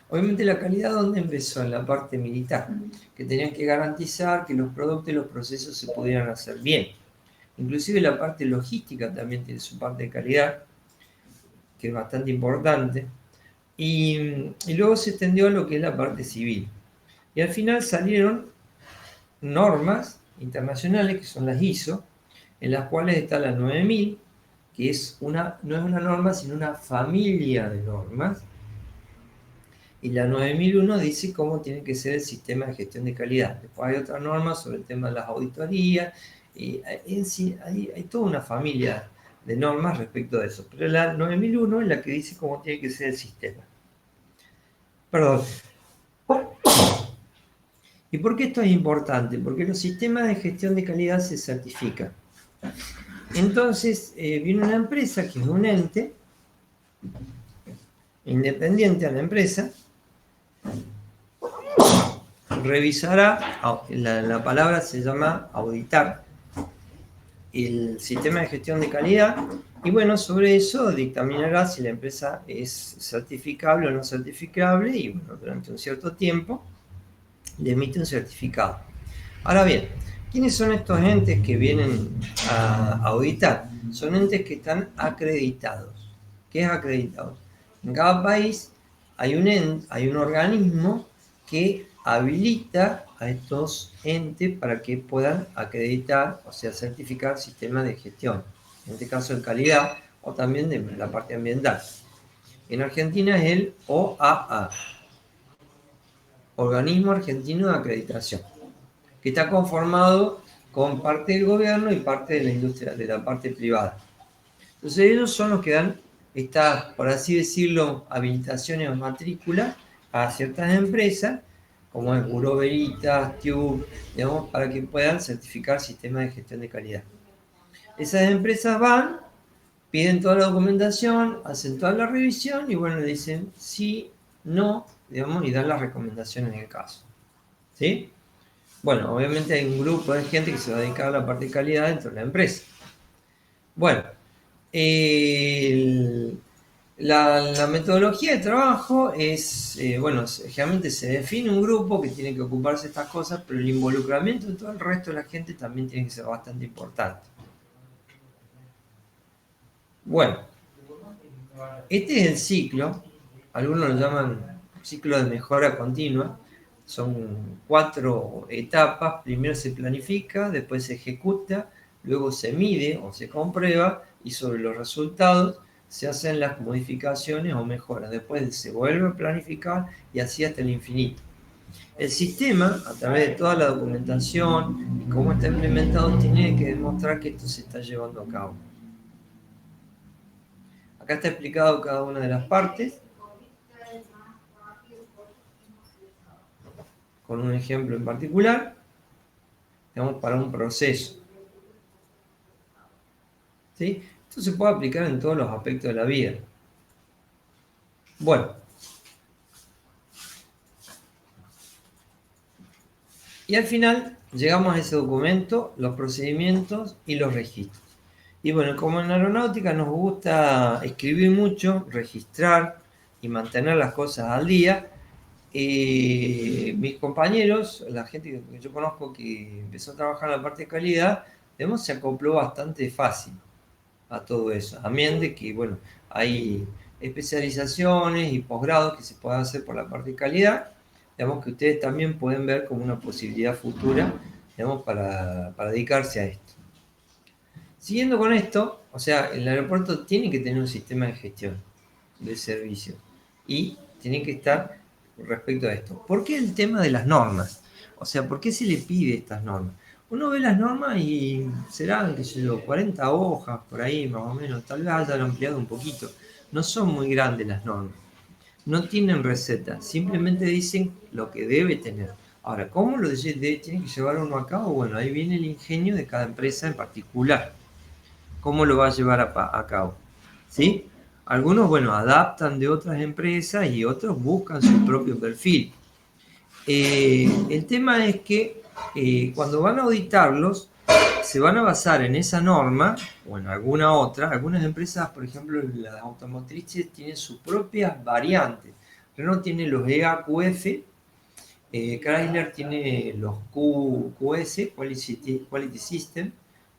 S1: Obviamente la calidad, ¿dónde empezó? En la parte militar, que tenían que garantizar que los productos y los procesos se pudieran hacer bien. Inclusive la parte logística también tiene su parte de calidad, que es bastante importante. Y luego se extendió a lo que es la parte civil. Y al final salieron normas internacionales, que son las ISO, en las cuales está la 9000, que no es una norma, sino una familia de normas. Y la 9001 dice cómo tiene que ser el sistema de gestión de calidad. Después hay otras normas sobre el tema de las auditorías. Y en sí hay toda una familia de normas respecto de eso. Pero la 9001 es la que dice cómo tiene que ser el sistema. Perdón. ¿Y por qué esto es importante? Porque los sistemas de gestión de calidad se certifican. Entonces, viene una empresa que es un ente independiente a la empresa, revisará, la palabra se llama auditar, el sistema de gestión de calidad, y bueno, sobre eso dictaminará si la empresa es certificable o no certificable, y bueno, durante un cierto tiempo le emite un certificado. Ahora bien, ¿quiénes son estos entes que vienen a auditar? Son entes que están acreditados. ¿Qué es acreditado? En cada país hay un organismo que habilita a estos entes para que puedan acreditar, o sea, certificar sistemas de gestión, en este caso de calidad o también de la parte ambiental. En Argentina es el OAA, Organismo Argentino de Acreditación, que está conformado con parte del gobierno y parte de la industria, de la parte privada. Entonces ellos son los que dan estas, por así decirlo, habilitaciones o matrículas a ciertas empresas, como el Bureau Veritas, TÜV, digamos, para que puedan certificar sistemas de gestión de calidad. Esas empresas van, piden toda la documentación, hacen toda la revisión y bueno, le dicen sí, no, digamos, y dan las recomendaciones en el caso. ¿Sí? Bueno, obviamente hay un grupo de gente que se va a dedicar a la parte de calidad dentro de la empresa. Bueno, La metodología de trabajo es, generalmente se define un grupo que tiene que ocuparse de estas cosas, pero el involucramiento de todo el resto de la gente también tiene que ser bastante importante. Bueno, este es el ciclo, algunos lo llaman ciclo de mejora continua, son 4 etapas, primero se planifica, después se ejecuta, luego se mide o se comprueba y sobre los resultados se hacen las modificaciones o mejoras, después se vuelve a planificar y así hasta el infinito. El sistema, a través de toda la documentación y cómo está implementado, tiene que demostrar que esto se está llevando a cabo. Acá está explicado cada una de las partes, con un ejemplo en particular, digamos, para un proceso. ¿Sí? Esto se puede aplicar en todos los aspectos de la vida. Bueno. Y al final llegamos a ese documento, los procedimientos y los registros. Y bueno, como en aeronáutica nos gusta escribir mucho, registrar y mantener las cosas al día, mis compañeros, la gente que yo conozco que empezó a trabajar en la parte de calidad, digamos, se acopló bastante fácil a todo eso. Amén de que, bueno, hay especializaciones y posgrados que se pueden hacer por la parte de calidad, digamos, que ustedes también pueden ver como una posibilidad futura, digamos, para dedicarse a esto. Siguiendo con esto, o sea, el aeropuerto tiene que tener un sistema de gestión de servicios y tiene que estar respecto a esto. ¿Por qué el tema de las normas? O sea, ¿por qué se le pide estas normas? Uno ve las normas y serán, qué sé yo, 40 hojas por ahí más o menos, tal vez hayan ampliado un poquito. No son muy grandes las normas. No tienen receta, simplemente dicen lo que debe tener. Ahora, ¿cómo lo tiene que llevar uno a cabo? Bueno, ahí viene el ingenio de cada empresa en particular. ¿Cómo lo va a llevar a cabo? ¿Sí? Algunos, bueno, adaptan de otras empresas y otros buscan su propio perfil. El tema es que cuando van a auditarlos, se van a basar en esa norma o en alguna otra. Algunas empresas, por ejemplo, las automotrices, tienen sus propias variantes. Renault tiene los EAQF, Chrysler tiene los QS, Quality System.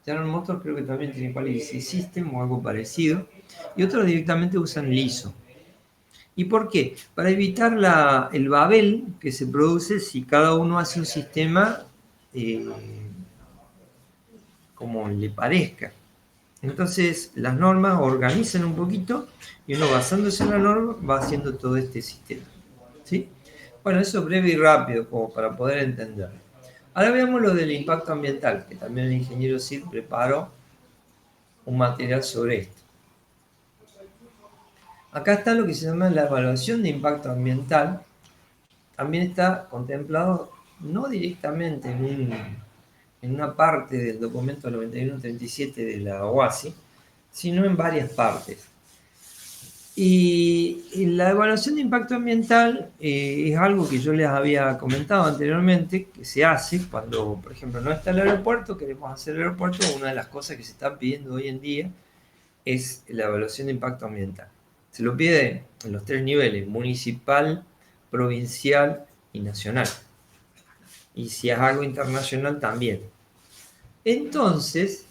S1: General Motors creo que también tiene Quality System o algo parecido. Y otros directamente usan el ISO. ¿Y por qué? Para evitar el babel que se produce si cada uno hace un sistema como le parezca. Entonces las normas organizan un poquito y uno basándose en la norma va haciendo todo este sistema. ¿Sí? Bueno, eso breve y rápido como para poder entender. Ahora veamos lo del impacto ambiental, que también el ingeniero Cid preparó un material sobre esto. Acá está lo que se llama la evaluación de impacto ambiental. También está contemplado no directamente en una parte del documento 9137 de la OASI, sino en varias partes. Y la evaluación de impacto ambiental es algo que yo les había comentado anteriormente, que se hace cuando, por ejemplo, no está el aeropuerto, queremos hacer el aeropuerto, una de las cosas que se están pidiendo hoy en día es la evaluación de impacto ambiental. Se lo pide en los 3 niveles, municipal, provincial y nacional. Y si es algo internacional también. Entonces,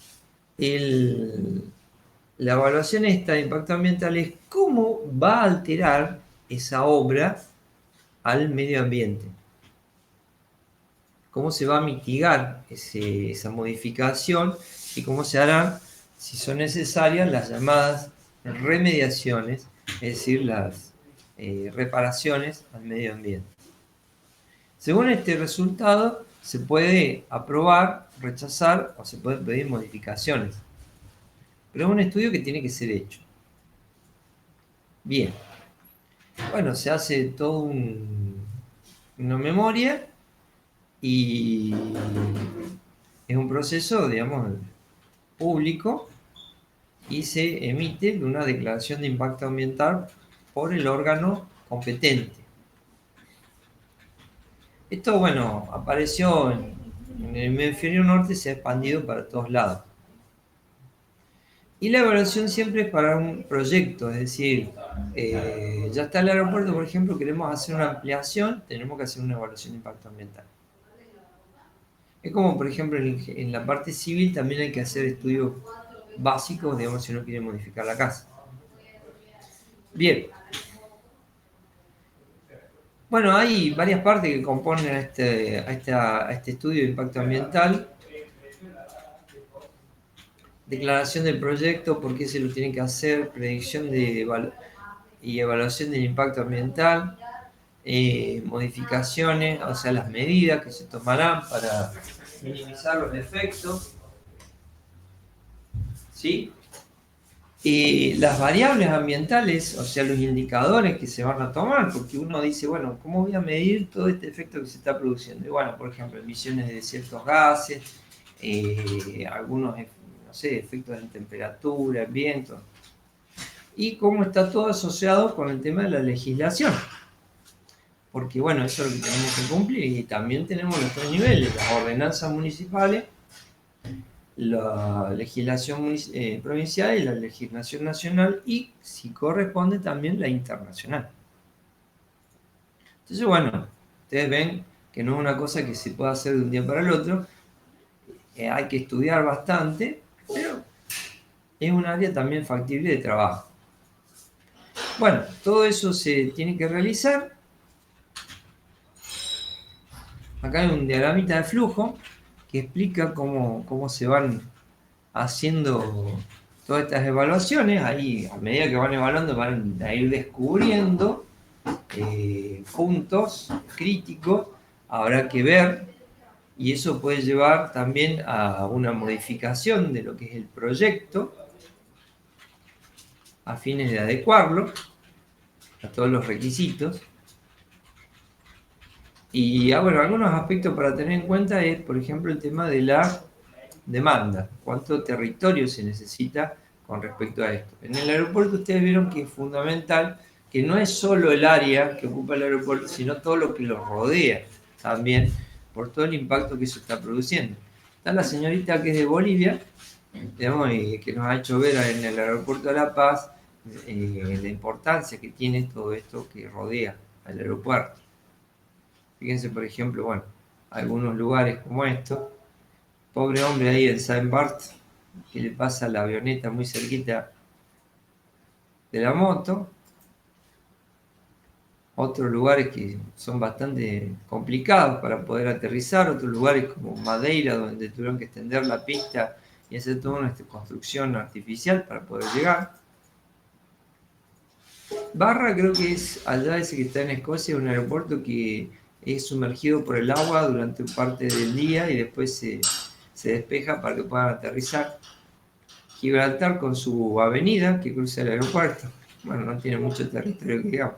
S1: la evaluación esta de impacto ambiental es cómo va a alterar esa obra al medio ambiente. Cómo se va a mitigar esa modificación y cómo se harán, si son necesarias, las llamadas remediaciones, es decir, las reparaciones al medio ambiente. Según este resultado, se puede aprobar, rechazar o se pueden pedir modificaciones. Pero es un estudio que tiene que ser hecho. Bien. Bueno, se hace todo una memoria y es un proceso, digamos, público y se emite una declaración de impacto ambiental por el órgano competente. Esto, bueno, apareció en el hemisferio norte, se ha expandido para todos lados. Y la evaluación siempre es para un proyecto, es decir, ya está el aeropuerto, por ejemplo, queremos hacer una ampliación, tenemos que hacer una evaluación de impacto ambiental. Es como, por ejemplo, en la parte civil también hay que hacer estudios básicos, digamos, si uno quiere modificar la casa. Bien. Bueno, hay varias partes que componen a este estudio de impacto ambiental. Declaración del proyecto, por qué se lo tiene que hacer, predicción y evaluación del impacto ambiental, modificaciones, o sea, las medidas que se tomarán para minimizar los efectos, ¿sí? Y las variables ambientales, o sea, los indicadores que se van a tomar, porque uno dice, bueno, ¿cómo voy a medir todo este efecto que se está produciendo? Y bueno, por ejemplo, emisiones de ciertos gases, algunos, no sé, efectos en temperatura, en viento, y cómo está todo asociado con el tema de la legislación. Porque, bueno, eso es lo que tenemos que cumplir, y también tenemos los tres niveles, las ordenanzas municipales, la legislación provincial y la legislación nacional, y si corresponde también la internacional. Entonces, bueno, ustedes ven que no es una cosa que se pueda hacer de un día para el otro, hay que estudiar bastante, pero es un área también factible de trabajo. Bueno, todo eso se tiene que realizar. Acá hay un diagramita de flujo que explica cómo se van haciendo todas estas evaluaciones. Ahí, a medida que van evaluando, van a ir descubriendo puntos críticos. Habrá que ver, y eso puede llevar también a una modificación de lo que es el proyecto, a fines de adecuarlo a todos los requisitos. Y bueno, algunos aspectos para tener en cuenta es, por ejemplo, el tema de la demanda. ¿Cuánto territorio se necesita con respecto a esto? En el aeropuerto ustedes vieron que es fundamental que no es solo el área que ocupa el aeropuerto, sino todo lo que lo rodea también, por todo el impacto que eso está produciendo. Está la señorita que es de Bolivia, digamos, y que nos ha hecho ver en el aeropuerto de La Paz la importancia que tiene todo esto que rodea al aeropuerto. Fíjense, por ejemplo, bueno, algunos lugares como esto. Pobre hombre ahí en Saint-Barth, que le pasa la avioneta muy cerquita de la moto. Otros lugares que son bastante complicados para poder aterrizar. Otros lugares como Madeira, donde tuvieron que extender la pista y hacer toda una construcción artificial para poder llegar. Barra creo que es allá, ese que está en Escocia, un aeropuerto que es sumergido por el agua durante parte del día y después se despeja para que puedan aterrizar. Gibraltar con su avenida que cruza el aeropuerto. Bueno, no tiene mucho territorio que digamos.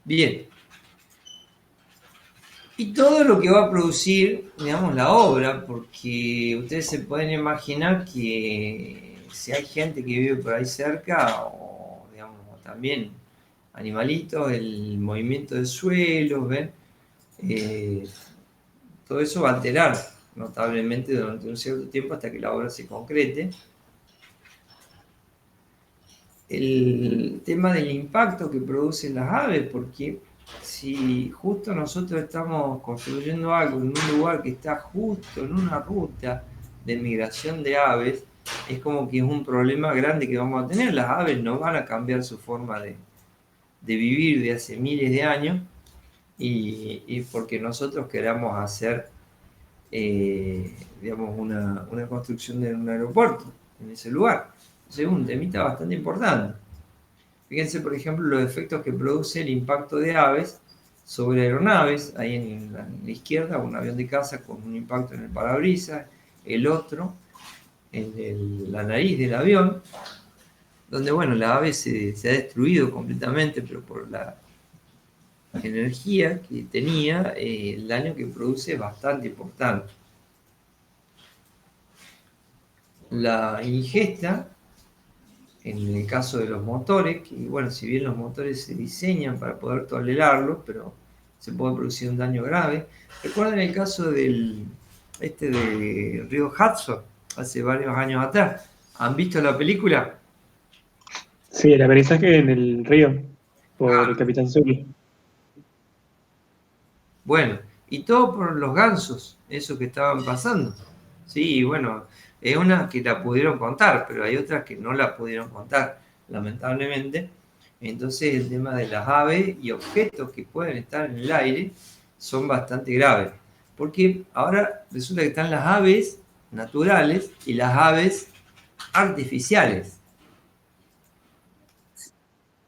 S1: Bien. Y todo lo que va a producir, digamos, la obra, porque ustedes se pueden imaginar que si hay gente que vive por ahí cerca, o digamos, también animalitos, el movimiento del suelo, ¿ven? Todo eso va a alterar notablemente durante un cierto tiempo hasta que la obra se concrete. El tema del impacto que producen las aves, porque si justo nosotros estamos construyendo algo en un lugar que está justo en una ruta de migración de aves, es como que es un problema grande que vamos a tener. Las aves no van a cambiar su forma de vivir de hace miles de años, y porque nosotros queramos hacer digamos una construcción de un aeropuerto en ese lugar. Entonces es un temita bastante importante. Fíjense, por ejemplo, los efectos que produce el impacto de aves sobre aeronaves. Ahí en la izquierda, un avión de caza con un impacto en el parabrisas, el otro en la nariz del avión, donde, bueno, la ave se ha destruido completamente, pero por la energía que tenía, el daño que produce es bastante importante. La ingesta, en el caso de los motores, que bueno, si bien los motores se diseñan para poder tolerarlo, pero se puede producir un daño grave. Recuerden el caso de Río Hudson, hace varios años atrás. ¿Han visto la película?
S3: Sí, el aprendizaje en el río por el Capitán Zulo.
S1: Bueno, y todo por los gansos, eso que estaban pasando. Sí, bueno, es una que la pudieron contar, pero hay otras que no la pudieron contar, lamentablemente. Entonces el tema de las aves y objetos que pueden estar en el aire son bastante graves. Porque ahora resulta que están las aves naturales y las aves artificiales.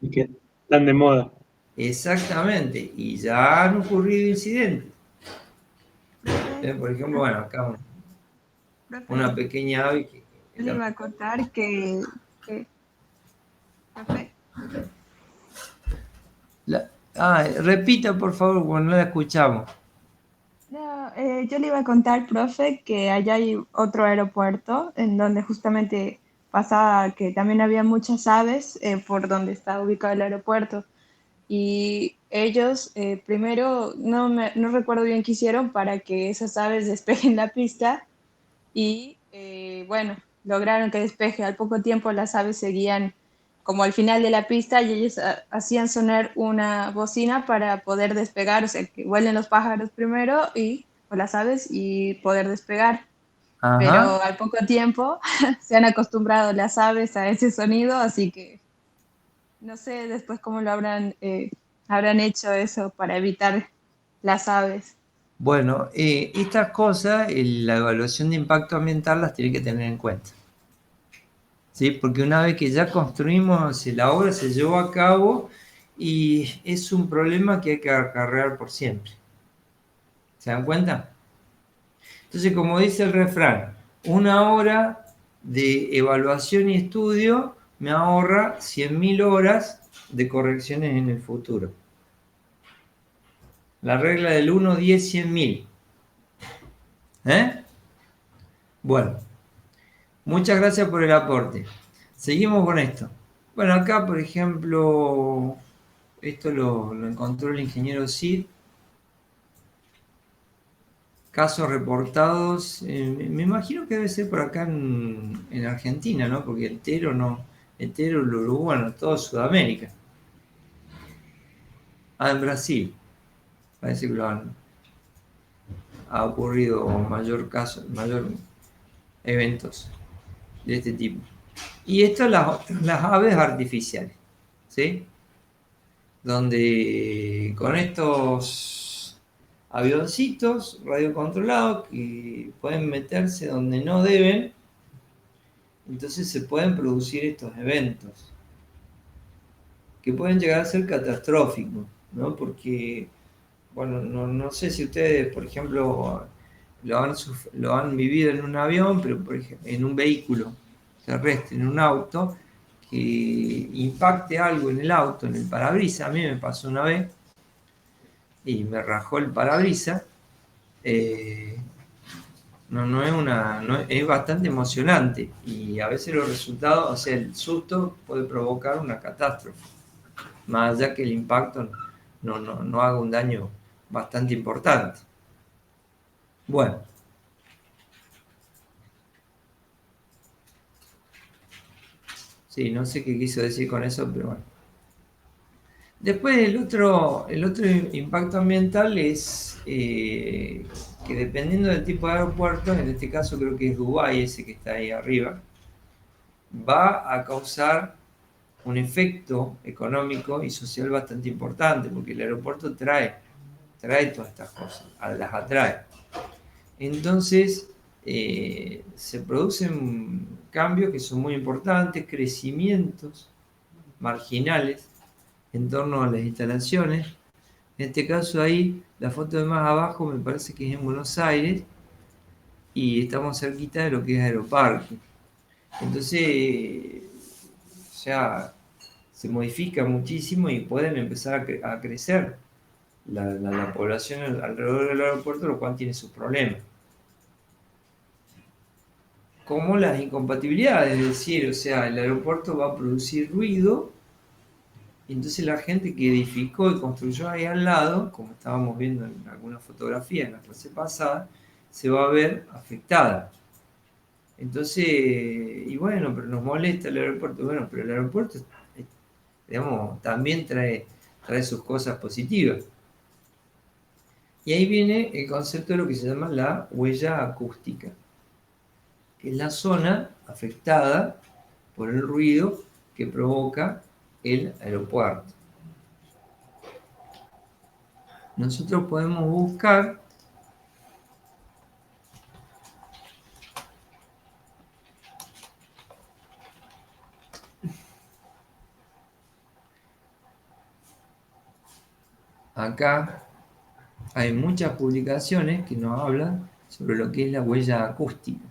S3: Y que están de moda.
S1: Exactamente, y ya han ocurrido incidentes. Por ejemplo, bueno, acá una pequeña ave que...
S7: Yo le iba a contar profe,
S1: repita por favor, cuando no la escuchamos.
S7: no, yo le iba a contar, profe, que allá hay otro aeropuerto en donde justamente pasaba que también había muchas aves por donde está ubicado el aeropuerto. Y ellos primero, no recuerdo bien qué hicieron para que esas aves despeguen la pista y bueno, lograron que despeje. Al poco tiempo las aves seguían como al final de la pista y ellos hacían sonar una bocina para poder despegar, o sea, que vuelen los pájaros primero o las aves y poder despegar.
S1: Ajá.
S7: Pero al poco tiempo se han acostumbrado las aves a ese sonido, así que no sé después cómo habrán hecho eso para evitar las aves.
S1: Bueno, estas cosas, la evaluación de impacto ambiental las tiene que tener en cuenta. ¿Sí? Porque una vez que ya construimos, la obra se llevó a cabo y es un problema que hay que acarrear por siempre. ¿Se dan cuenta? Entonces, como dice el refrán, una hora de evaluación y estudio me ahorra 100.000 horas de correcciones en el futuro. La regla del 1, 10, 100.000. Bueno, muchas gracias por el aporte. Seguimos con esto. Bueno, acá, por ejemplo, esto lo encontró el ingeniero Cid. Casos reportados, me imagino que debe ser por acá en Argentina, ¿no? Porque entero no, entero el Uruguay, bueno, todo Sudamérica. En Brasil, parece que ha ocurrido mayor eventos de este tipo. Y esto las aves artificiales, ¿sí? Donde con estos avioncitos radiocontrolados que pueden meterse donde no deben, entonces se pueden producir estos eventos que pueden llegar a ser catastróficos, ¿no? Porque, bueno, no sé si ustedes, por ejemplo, lo han vivido en un avión, pero por ejemplo, en un vehículo terrestre, en un auto, que impacte algo en el auto, en el parabrisas. A mí me pasó una vez y me rajó el parabrisas. Es bastante emocionante y a veces los resultados, o sea, el susto puede provocar una catástrofe, más allá que el impacto no haga un daño bastante importante. Bueno. Sí, no sé qué quiso decir con eso, pero bueno. Después el otro impacto ambiental es que dependiendo del tipo de aeropuerto, en este caso creo que es Dubái, ese que está ahí arriba, va a causar un efecto económico y social bastante importante, porque el aeropuerto trae todas estas cosas, las atrae. Entonces, se producen cambios que son muy importantes, crecimientos marginales en torno a las instalaciones. En este caso ahí, la foto de más abajo me parece que es en Buenos Aires y estamos cerquita de lo que es Aeroparque. Entonces, ya se modifica muchísimo y pueden empezar a crecer la población alrededor del aeropuerto, lo cual tiene sus problemas. Como las incompatibilidades, es decir, o sea, el aeropuerto va a producir ruido, y entonces la gente que edificó y construyó ahí al lado, como estábamos viendo en alguna fotografía en la clase pasada, se va a ver afectada. Entonces, y bueno, pero nos molesta el aeropuerto. Bueno, pero el aeropuerto, digamos, también trae sus cosas positivas. Y ahí viene el concepto de lo que se llama la huella acústica, que es la zona afectada por el ruido que provoca el aeropuerto. Nosotros podemos buscar acá, hay muchas publicaciones que nos hablan sobre lo que es la huella acústica.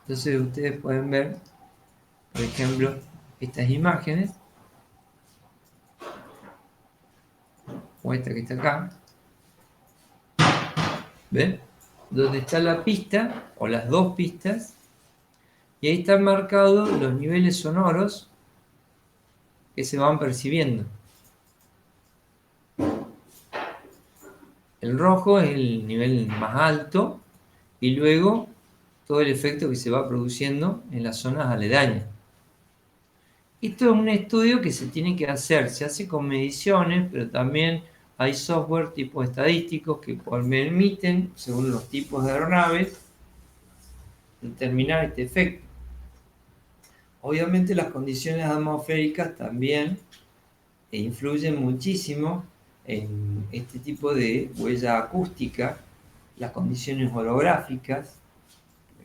S1: Entonces ustedes pueden ver, por ejemplo, estas imágenes, o esta que está acá, ¿ven? Donde está la pista, o las dos pistas, y ahí están marcados los niveles sonoros que se van percibiendo. El rojo es el nivel más alto, y luego todo el efecto que se va produciendo en las zonas aledañas. Esto es un estudio que se tiene que hacer, se hace con mediciones, pero también hay software tipo estadísticos que permiten, según los tipos de aeronaves, determinar este efecto. Obviamente las condiciones atmosféricas también influyen muchísimo en este tipo de huella acústica, las condiciones orográficas.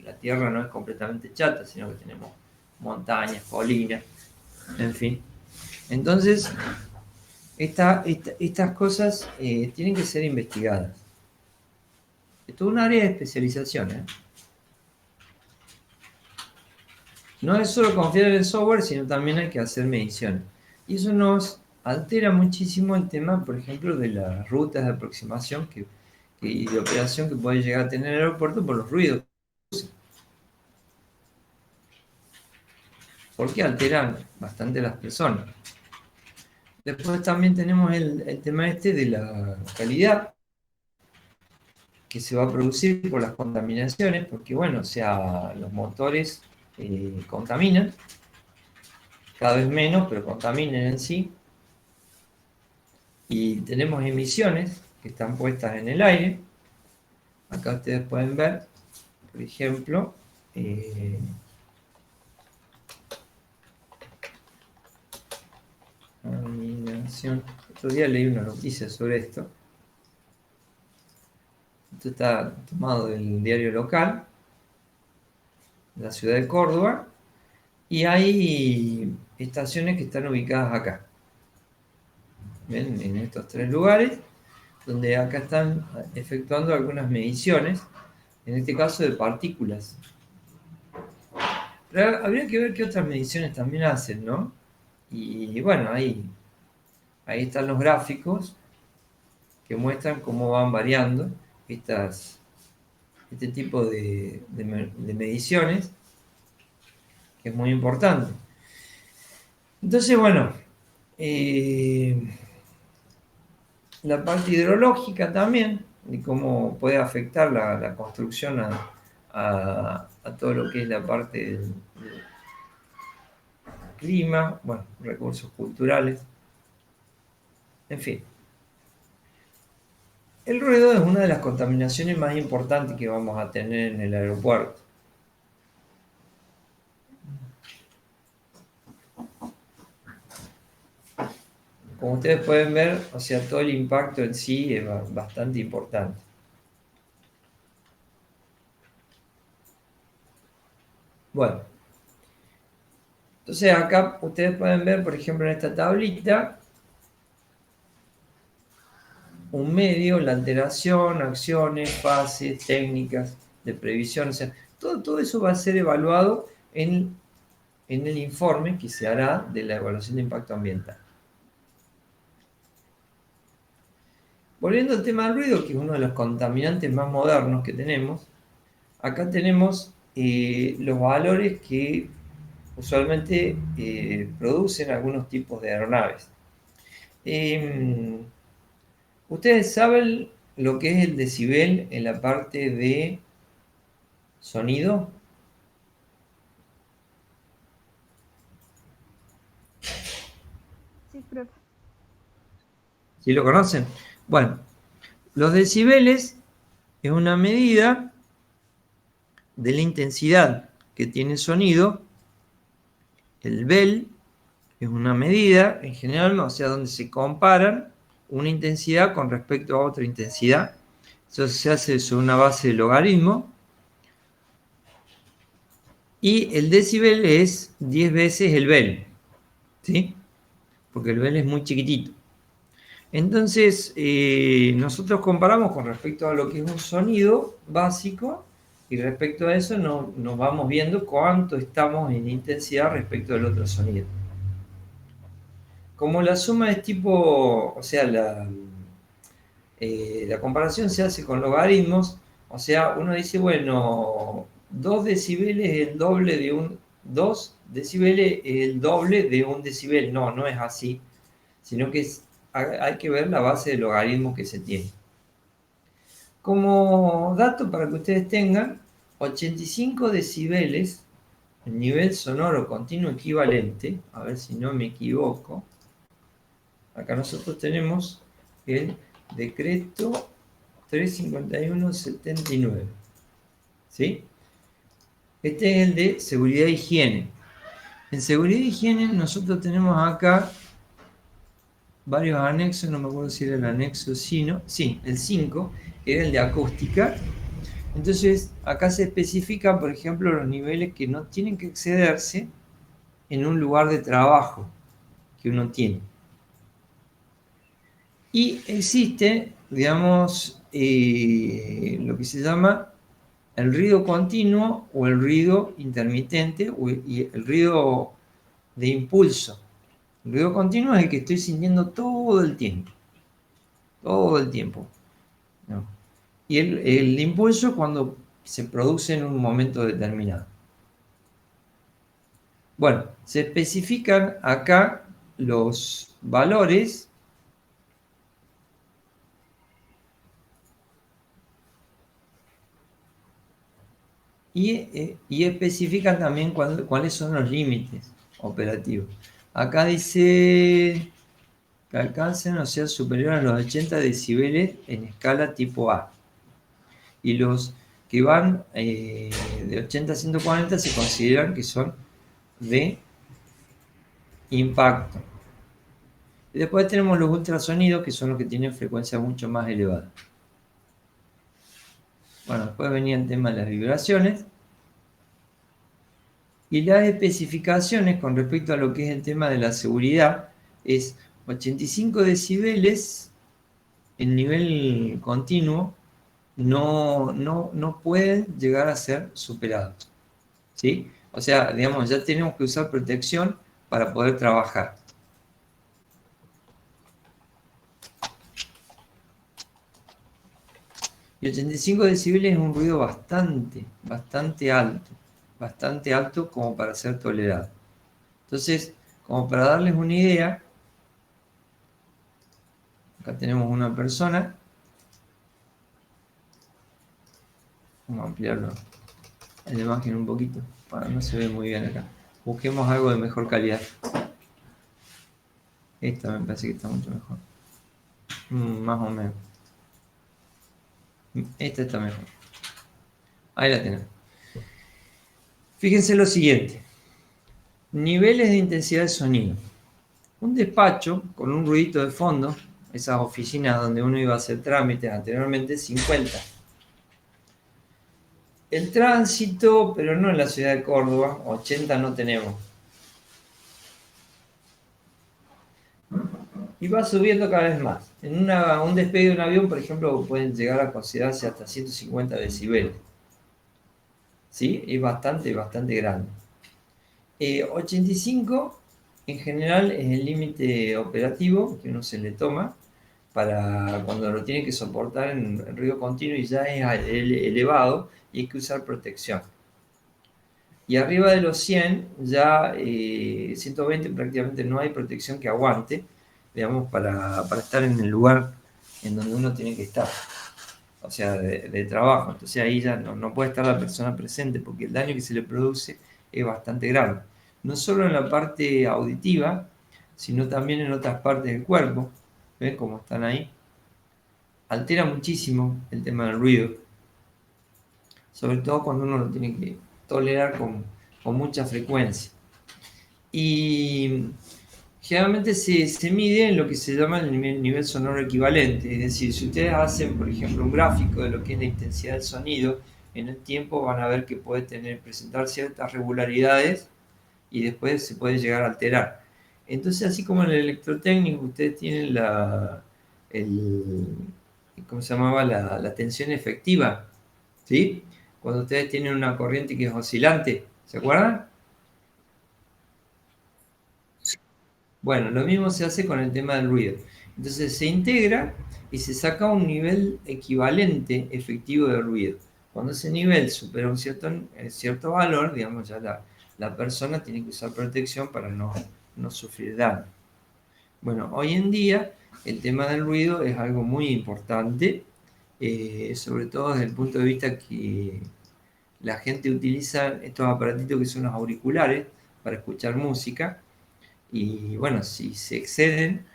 S1: La Tierra no es completamente chata, sino que tenemos montañas, colinas, en fin. Entonces, estas cosas tienen que ser investigadas. Esto es un área de especialización, ¿eh? No es solo confiar en el software, sino también hay que hacer mediciones. Y eso nos altera muchísimo el tema, por ejemplo, de las rutas de aproximación y de operación que puede llegar a tener el aeropuerto por los ruidos. Porque alteran bastante a las personas. Después también tenemos el tema de la calidad que se va a producir por las contaminaciones, porque bueno, o sea, los motores contaminan, cada vez menos, pero contaminan en sí. Y tenemos emisiones que están puestas en el aire. Acá ustedes pueden ver, por ejemplo, contaminación. Otro día leí una noticia sobre esto. Esto está tomado del diario local, de la ciudad de Córdoba, y hay estaciones que están ubicadas acá. ¿Ven? En estos tres lugares, donde acá están efectuando algunas mediciones, en este caso de partículas. Pero habría que ver qué otras mediciones también hacen, ¿no? Y bueno, ahí están los gráficos que muestran cómo van variando este tipo de mediciones, que es muy importante. Entonces, bueno, la parte hidrológica también, y cómo puede afectar la construcción a todo lo que es la parte del clima, bueno, recursos culturales, en fin. El ruido es una de las contaminaciones más importantes que vamos a tener en el aeropuerto. Como ustedes pueden ver, o sea, todo el impacto en sí es bastante importante. Bueno, entonces acá ustedes pueden ver, por ejemplo, en esta tablita, un medio, la alteración, acciones, fases, técnicas de previsión, o sea, todo eso va a ser evaluado en el informe que se hará de la evaluación de impacto ambiental. Volviendo al tema del ruido, que es uno de los contaminantes más modernos que tenemos, acá tenemos los valores que usualmente producen algunos tipos de aeronaves. Ustedes saben lo que es el decibel en la parte de sonido?
S7: Sí, profe.
S1: ¿Sí lo conocen? Bueno, los decibeles es una medida de la intensidad que tiene el sonido. El bel es una medida, en general, o sea, donde se comparan una intensidad con respecto a otra intensidad. Eso se hace sobre una base de logaritmo. Y el decibel es 10 veces el bel, ¿sí? Porque el bel es muy chiquitito. Entonces, nosotros comparamos con respecto a lo que es un sonido básico y respecto a eso nos vamos viendo cuánto estamos en intensidad respecto del otro sonido. Como la suma es tipo, o sea, la comparación se hace con logaritmos, o sea, uno dice, bueno, 2 decibeles es el doble de 2 decibeles es el doble de un decibel. No, no es así, sino que hay que ver la base de logaritmo que se tiene. Como dato para que ustedes tengan, 85 decibeles, el nivel sonoro continuo equivalente, a ver si no me equivoco, acá nosotros tenemos el decreto 351/79, ¿sí? Este es el de seguridad e higiene. En seguridad e higiene nosotros tenemos acá varios anexos, no me acuerdo si era el anexo sí, el 5, que era el de acústica. Entonces, acá se especifican, por ejemplo, los niveles que no tienen que excederse en un lugar de trabajo que uno tiene. Y existe, digamos, lo que se llama el ruido continuo o el ruido intermitente y el ruido de impulso. El ruido continuo es el que estoy sintiendo todo el tiempo. Todo el tiempo. ¿No? Y el impulso cuando se produce en un momento determinado. Bueno, se especifican acá los valores y especifican también cuáles son los límites operativos. Acá dice que alcancen, o sea, superior a los 80 decibeles en escala tipo A. Y los que van de 80 a 140 se consideran que son de impacto. Y después tenemos los ultrasonidos, que son los que tienen frecuencia mucho más elevada. Bueno, después venía el tema de las vibraciones. Y las especificaciones con respecto a lo que es el tema de la seguridad es 85 decibeles en nivel continuo no pueden llegar a ser superados, ¿sí? O sea, digamos, ya tenemos que usar protección para poder trabajar. Y 85 decibeles es un ruido bastante alto como para ser tolerado. Entonces, como para darles una idea, acá tenemos una persona. Vamos a ampliarlo en la imagen un poquito. No se ve muy bien acá. Busquemos algo de mejor calidad. Esta me parece que está mucho mejor. Más o menos. Esta está mejor. Ahí la tenemos. Fíjense lo siguiente. Niveles de intensidad de sonido. Un despacho con un ruidito de fondo, esas oficinas donde uno iba a hacer trámites anteriormente, 50. El tránsito, pero no en la ciudad de Córdoba, 80 no tenemos. Y va subiendo cada vez más. En un despegue de un avión, por ejemplo, pueden llegar a considerarse hasta 150 decibeles. ¿Sí? Es bastante grande. 85 en general es el límite operativo que uno se le toma para cuando lo tiene que soportar en ruido continuo y ya es elevado y hay que usar protección. Y arriba de los 100, ya 120 prácticamente no hay protección que aguante, digamos, para estar en el lugar en donde uno tiene que estar. o sea, de trabajo. Entonces ahí ya no puede estar la persona presente porque el daño que se le produce es bastante grave. No solo en la parte auditiva, sino también en otras partes del cuerpo. ¿Ven cómo están ahí? Altera muchísimo el tema del ruido, sobre todo cuando uno lo tiene que tolerar con mucha frecuencia. Y generalmente se mide en lo que se llama el nivel sonoro equivalente, es decir, si ustedes hacen, por ejemplo, un gráfico de lo que es la intensidad del sonido, en el tiempo van a ver que puede presentar ciertas regularidades y después se puede llegar a alterar. Entonces, así como en el electrotécnico ustedes tienen ¿cómo se llamaba? La tensión efectiva, ¿sí? Cuando ustedes tienen una corriente que es oscilante, ¿se acuerdan? Bueno, lo mismo se hace con el tema del ruido. Entonces se integra y se saca un nivel equivalente efectivo de ruido. Cuando ese nivel supera un cierto valor, digamos, ya la persona tiene que usar protección para no sufrir daño. Bueno, hoy en día el tema del ruido es algo muy importante, sobre todo desde el punto de vista que la gente utiliza estos aparatitos que son los auriculares para escuchar música. Y bueno, si se exceden,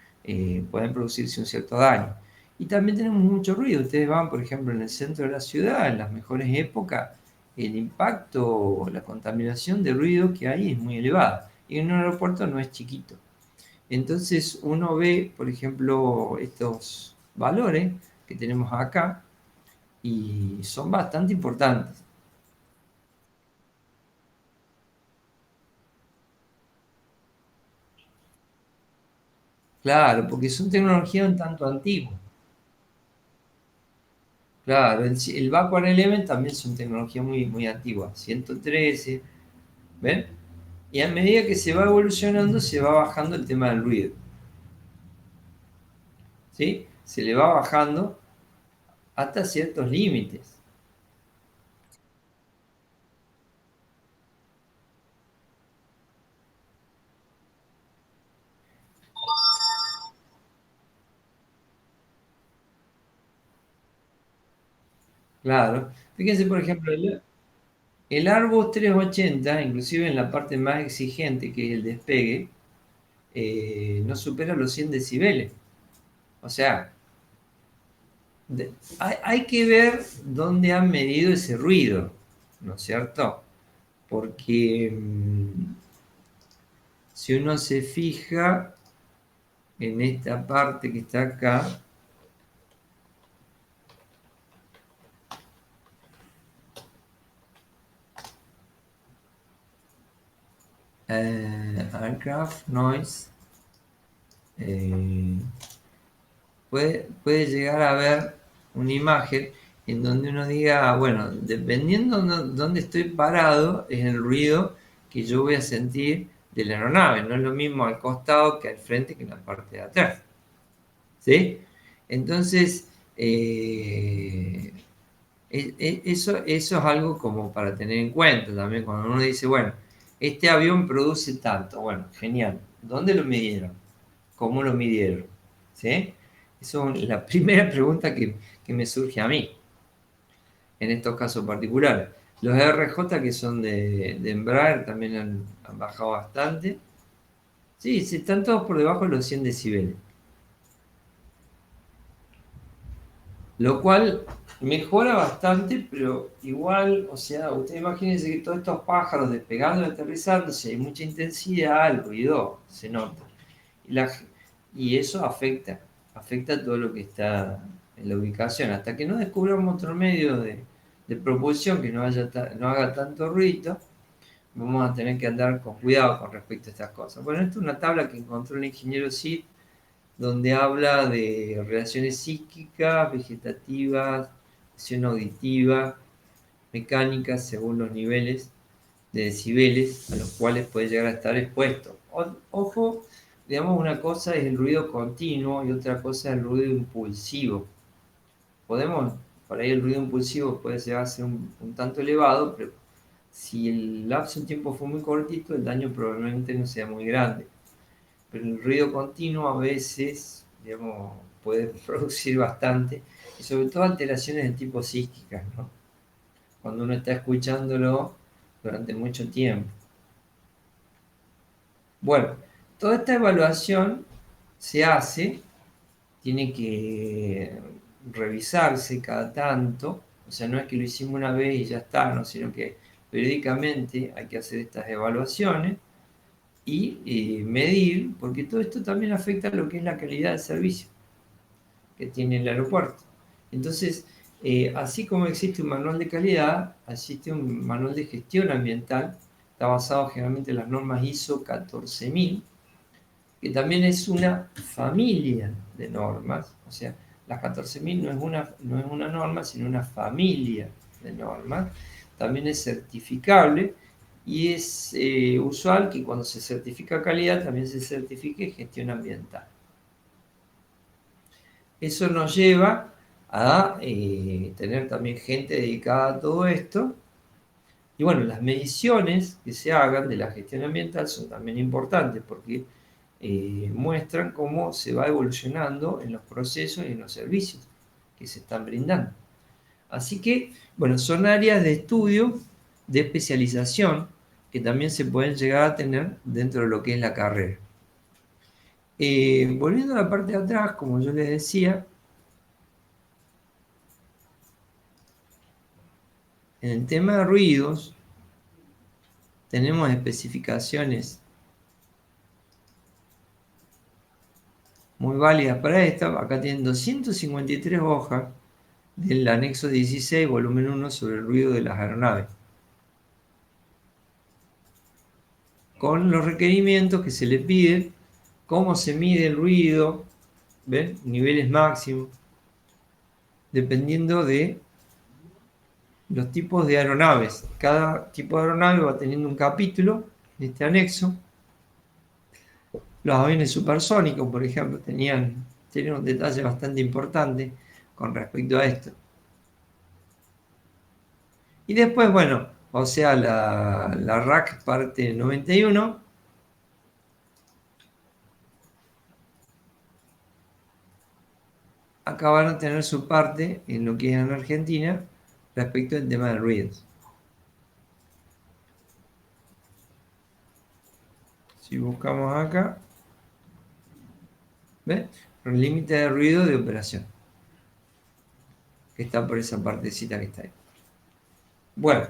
S1: pueden producirse un cierto daño. Y también tenemos mucho ruido. Ustedes van, por ejemplo, en el centro de la ciudad, en las mejores épocas, el impacto, la contaminación de ruido que hay es muy elevada. Y en un aeropuerto no es chiquito. Entonces uno ve, por ejemplo, estos valores que tenemos acá y son bastante importantes. Claro, porque son tecnologías un tanto antiguas. Claro, el Backward Element también son tecnologías muy, muy antiguas, 113, ¿ven? Y a medida que se va evolucionando, se va bajando el tema del ruido. ¿Sí? Se le va bajando hasta ciertos límites. Claro. Fíjense, por ejemplo, el Airbus 380, inclusive en la parte más exigente, que es el despegue, no supera los 100 decibeles. O sea, hay que ver dónde han medido ese ruido, ¿no es cierto? Porque si uno se fija en esta parte que está acá, aircraft noise, puede llegar a ver una imagen en donde uno diga, bueno, dependiendo de dónde estoy parado, es el ruido que yo voy a sentir de la aeronave. No es lo mismo al costado que al frente que en la parte de atrás. ¿Sí? Entonces, eso es algo como para tener en cuenta también cuando uno dice, bueno, este avión produce tanto. Bueno, genial. ¿Dónde lo midieron? ¿Cómo lo midieron? ¿Sí? Esa es la primera pregunta que me surge a mí, en estos casos particulares. Los RJ que son de Embraer también han bajado bastante. Sí, están todos por debajo de los 100 decibeles. Lo cual mejora bastante, pero igual, o sea, ustedes imagínense que todos estos pájaros despegando y aterrizando, si hay mucha intensidad, el ruido se nota. Y eso afecta todo lo que está en la ubicación. Hasta que no descubramos otro medio de propulsión que no haga tanto ruido, vamos a tener que andar con cuidado con respecto a estas cosas. Bueno, esta es una tabla que encontró el ingeniero Sid, donde habla de relaciones psíquicas, vegetativas, acción auditiva, mecánicas, según los niveles de decibeles a los cuales puede llegar a estar expuesto. Ojo, digamos, una cosa es el ruido continuo y otra cosa es el ruido impulsivo. Por ahí el ruido impulsivo puede llegar a ser un tanto elevado, pero si el lapso de tiempo fue muy cortito, el daño probablemente no sea muy grande. Pero el ruido continuo a veces, digamos, puede producir bastante y sobre todo alteraciones de tipo psíquicas, ¿no? Cuando uno está escuchándolo durante mucho tiempo. Bueno, toda esta evaluación se hace, tiene que revisarse cada tanto, o sea, no es que lo hicimos una vez y ya está, ¿no? Sino que periódicamente hay que hacer estas evaluaciones y medir, porque todo esto también afecta a lo que es la calidad del servicio que tiene el aeropuerto. Entonces, así como existe un manual de calidad, existe un manual de gestión ambiental, está basado generalmente en las normas ISO 14000, que también es una familia de normas, o sea, las 14000 no es una norma, sino una familia de normas. También es certificable y es usual que cuando se certifica calidad también se certifique gestión ambiental. Eso nos lleva a tener también gente dedicada a todo esto. Y bueno, las mediciones que se hagan de la gestión ambiental son también importantes porque muestran cómo se va evolucionando en los procesos y en los servicios que se están brindando. Así que, bueno, son áreas de estudio, de especialización, que también se pueden llegar a tener dentro de lo que es la carrera. Volviendo a la parte de atrás, como yo les decía, en el tema de ruidos, tenemos especificaciones muy válidas para esto. Acá tienen 253 hojas del anexo 16, volumen 1, sobre el ruido de las aeronaves, con los requerimientos que se le pide, cómo se mide el ruido, ¿ven? Niveles máximos, dependiendo de los tipos de aeronaves. Cada tipo de aeronave va teniendo un capítulo en este anexo. Los aviones supersónicos, por ejemplo, tenían un detalle bastante importante con respecto a esto. Y después, bueno, o sea, la RAC parte 91. Acá van a tener su parte en lo que es en Argentina respecto al tema de ruidos. Si buscamos acá, ¿ven? El límite de ruido de operación, que está por esa partecita que está ahí. Bueno,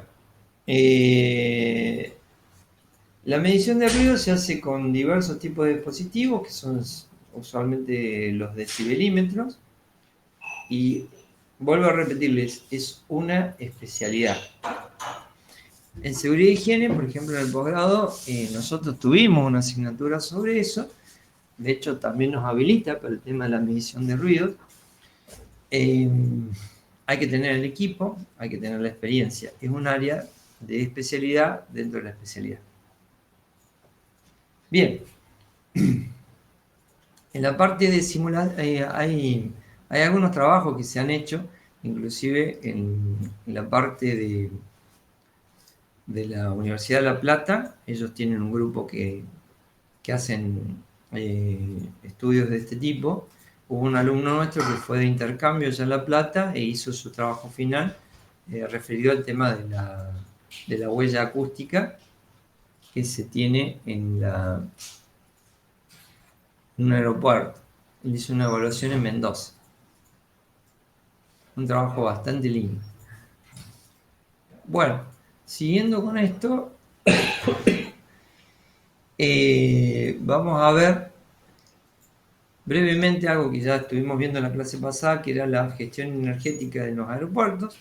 S1: la medición de ruido se hace con diversos tipos de dispositivos, que son usualmente los decibelímetros, y vuelvo a repetirles, es una especialidad. En seguridad e higiene, por ejemplo, en el posgrado, nosotros tuvimos una asignatura sobre eso. De hecho, también nos habilita para el tema de la medición de ruidos. Hay que tener el equipo, hay que tener la experiencia. Es un área de especialidad dentro de la especialidad. Bien. En la parte de simulación hay algunos trabajos que se han hecho, inclusive en la parte de la Universidad de La Plata. Ellos tienen un grupo que hacen estudios de este tipo. Hubo un alumno nuestro que fue de intercambio allá en La Plata e hizo su trabajo final referido al tema de la huella acústica que se tiene en un aeropuerto. Él hizo una evaluación en Mendoza. Un trabajo bastante lindo. Bueno, siguiendo con esto, vamos a ver brevemente algo que ya estuvimos viendo en la clase pasada, que era la gestión energética de los aeropuertos,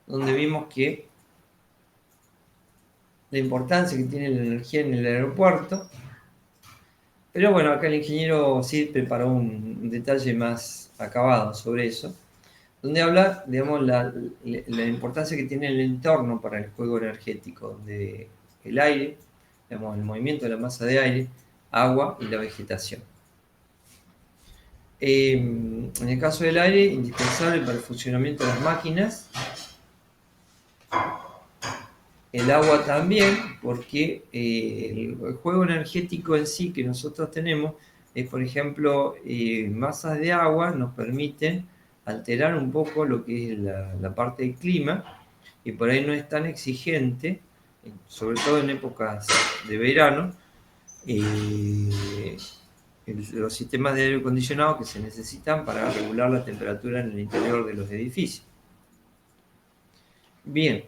S1: donde vimos que la importancia que tiene la energía en el aeropuerto. Pero bueno, acá el ingeniero sí preparó un detalle más acabado sobre eso, donde habla, digamos, la importancia que tiene el entorno para el juego energético, donde el aire, digamos, el movimiento de la masa de aire, agua y la vegetación. En el caso del aire, indispensable para el funcionamiento de las máquinas. El agua también, porque el juego energético en sí que nosotros tenemos es, por ejemplo, masas de agua nos permiten alterar un poco lo que es la parte del clima, y por ahí no es tan exigente, sobre todo en épocas de verano, los sistemas de aire acondicionado que se necesitan para regular la temperatura en el interior de los edificios. Bien.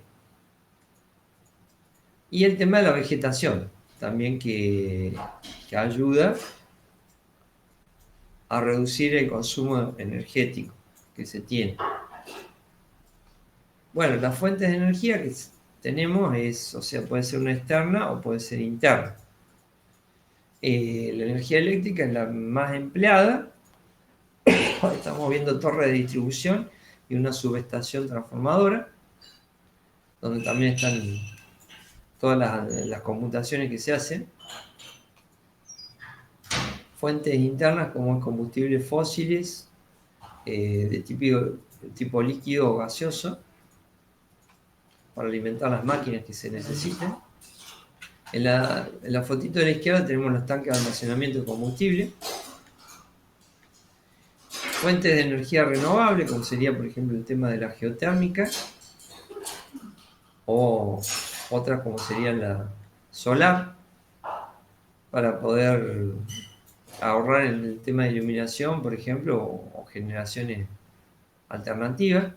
S1: Y el tema de la vegetación, también que ayuda a reducir el consumo energético que se tiene. Bueno, las fuentes de energía que tenemos o sea, puede ser una externa o puede ser interna. La energía eléctrica es la más empleada. Estamos viendo torres de distribución y una subestación transformadora, donde también están todas las computaciones que se hacen. Fuentes internas como combustibles fósiles de tipo líquido o gaseoso para alimentar las máquinas que se necesiten. En la fotito de la izquierda tenemos los tanques de almacenamiento de combustible. Fuentes de energía renovable, como sería por ejemplo el tema de la geotérmica, o otras como sería la solar, para poder ahorrar en el tema de iluminación, por ejemplo, o generaciones alternativas.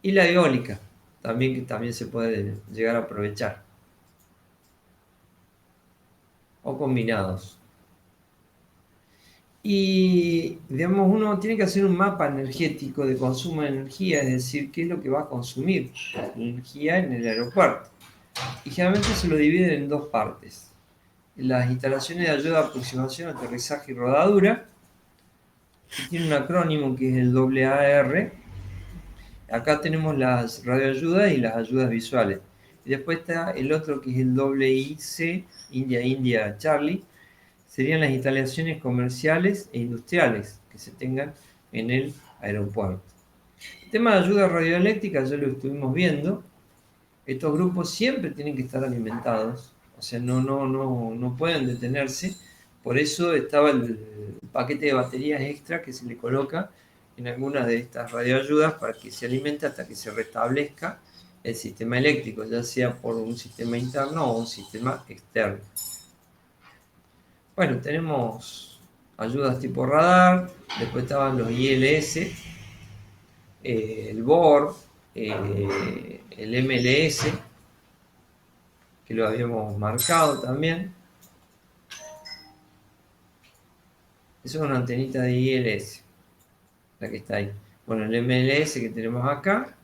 S1: Y la eólica, que también se puede llegar a aprovechar. O combinados. Y, digamos, uno tiene que hacer un mapa energético de consumo de energía, es decir, qué es lo que va a consumir energía en el aeropuerto. Y generalmente se lo dividen en dos partes. Las instalaciones de ayuda, aproximación, aterrizaje y rodadura, que tiene un acrónimo que es el AAR. Acá tenemos las radioayudas y las ayudas visuales. Y después está el otro que es el IC, India Charlie. Serían las instalaciones comerciales e industriales que se tengan en el aeropuerto. El tema de ayuda radioeléctrica ya lo estuvimos viendo. Estos grupos siempre tienen que estar alimentados, o sea, no pueden detenerse. Por eso estaba el paquete de baterías extra que se le coloca en algunas de estas radioayudas para que se alimente hasta que se restablezca el sistema eléctrico, ya sea por un sistema interno o un sistema externo. Bueno, tenemos ayudas tipo radar, después estaban los ILS, el BOR, el MLS, que lo habíamos marcado también. Eso es una antenita de ILS, la que está ahí. Bueno, el MLS que tenemos acá.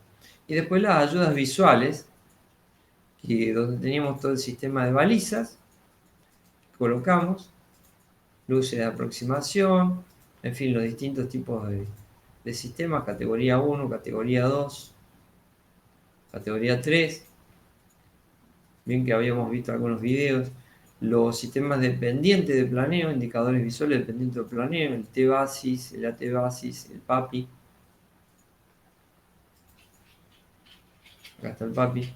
S1: Y después las ayudas visuales, donde teníamos todo el sistema de balizas que colocamos, luces de aproximación, en fin, los distintos tipos de sistemas, categoría 1, categoría 2, categoría 3. Bien que habíamos visto algunos videos. Los sistemas dependientes de planeo, indicadores visuales dependientes de planeo, el T-Basis, el AT-Basis, el PAPI. Acá está el PAPI.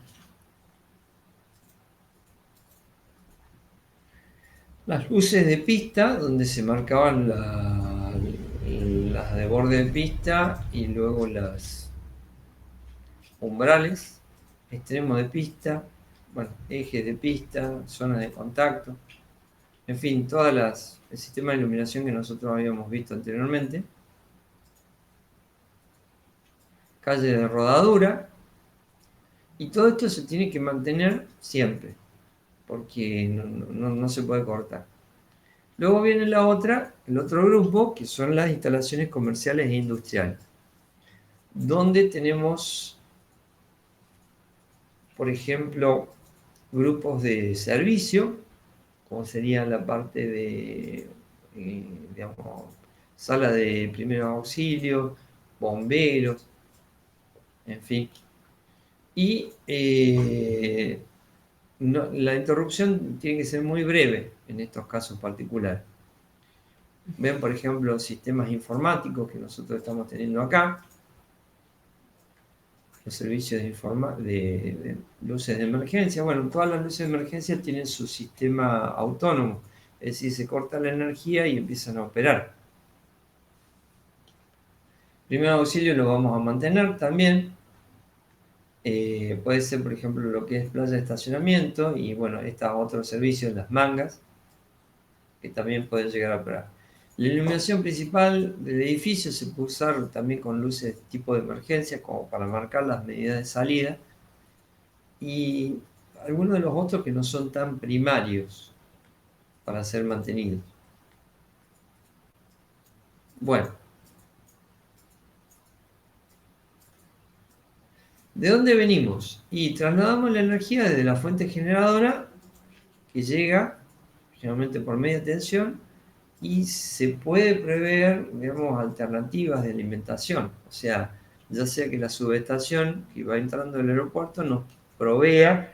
S1: Las luces de pista, donde se marcaban las de borde de pista y luego las umbrales, extremos de pista, bueno, ejes de pista, zonas de contacto, en fin, el sistema de iluminación que nosotros habíamos visto anteriormente. Calle de rodadura, y todo esto se tiene que mantener siempre, porque no se puede cortar. Luego viene el otro grupo, que son las instalaciones comerciales e industriales, donde tenemos, por ejemplo, grupos de servicio, como sería la parte de, digamos, sala de primeros auxilios, bomberos, en fin. Y la interrupción tiene que ser muy breve en estos casos particulares. Ven, por ejemplo, sistemas informáticos que nosotros estamos teniendo acá. Los servicios de luces de emergencia. Bueno, todas las luces de emergencia tienen su sistema autónomo. Es decir, se corta la energía y empiezan a operar. Primer auxilio lo vamos a mantener también. Puede ser, por ejemplo, lo que es playa de estacionamiento y, bueno, estos otros servicios, las mangas, que también pueden llegar a operar. La iluminación principal del edificio se puede usar también con luces tipo de emergencia, como para marcar las medidas de salida. Y algunos de los otros que no son tan primarios para ser mantenidos. Bueno, ¿de dónde venimos? Y trasladamos la energía desde la fuente generadora, que llega generalmente por media tensión, y se puede prever, digamos, alternativas de alimentación. O sea, ya sea que la subestación que va entrando al aeropuerto nos provea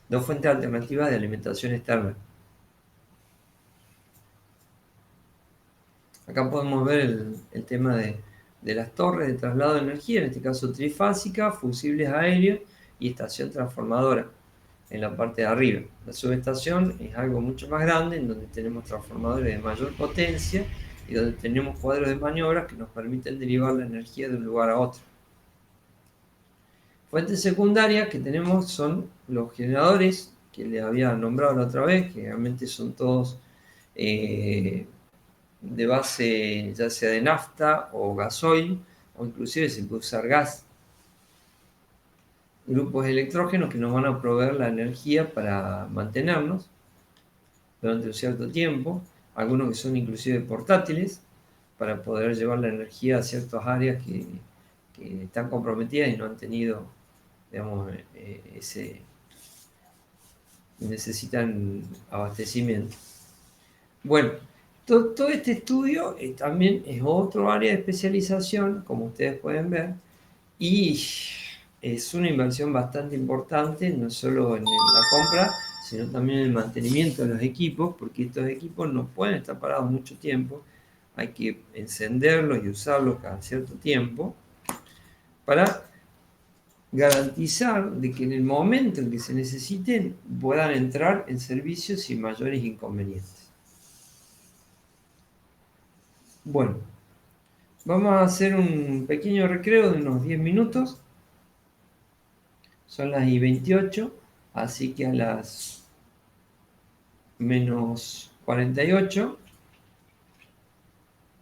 S1: dos fuentes alternativas de alimentación externa. Acá podemos ver el tema de las torres de traslado de energía, en este caso trifásica, fusibles aéreos y estación transformadora en la parte de arriba. La subestación es algo mucho más grande, en donde tenemos transformadores de mayor potencia y donde tenemos cuadros de maniobras que nos permiten derivar la energía de un lugar a otro. Fuentes secundarias que tenemos son los generadores que les había nombrado la otra vez, que realmente son todos de base ya sea de nafta o gasoil, o inclusive se puede usar gas. Grupos electrógenos que nos van a proveer la energía para mantenernos durante un cierto tiempo, algunos que son inclusive portátiles, para poder llevar la energía a ciertas áreas que están comprometidas y no han tenido, digamos, necesitan abastecimiento. Bueno, todo este estudio también es otro área de especialización, como ustedes pueden ver, y es una inversión bastante importante, no solo en la compra, sino también en el mantenimiento de los equipos, porque estos equipos no pueden estar parados mucho tiempo, hay que encenderlos y usarlos cada cierto tiempo, para garantizar de que en el momento en que se necesiten puedan entrar en servicio sin mayores inconvenientes. Bueno, vamos a hacer un pequeño recreo de unos 10 minutos. Son las y 28, así que a las menos 48,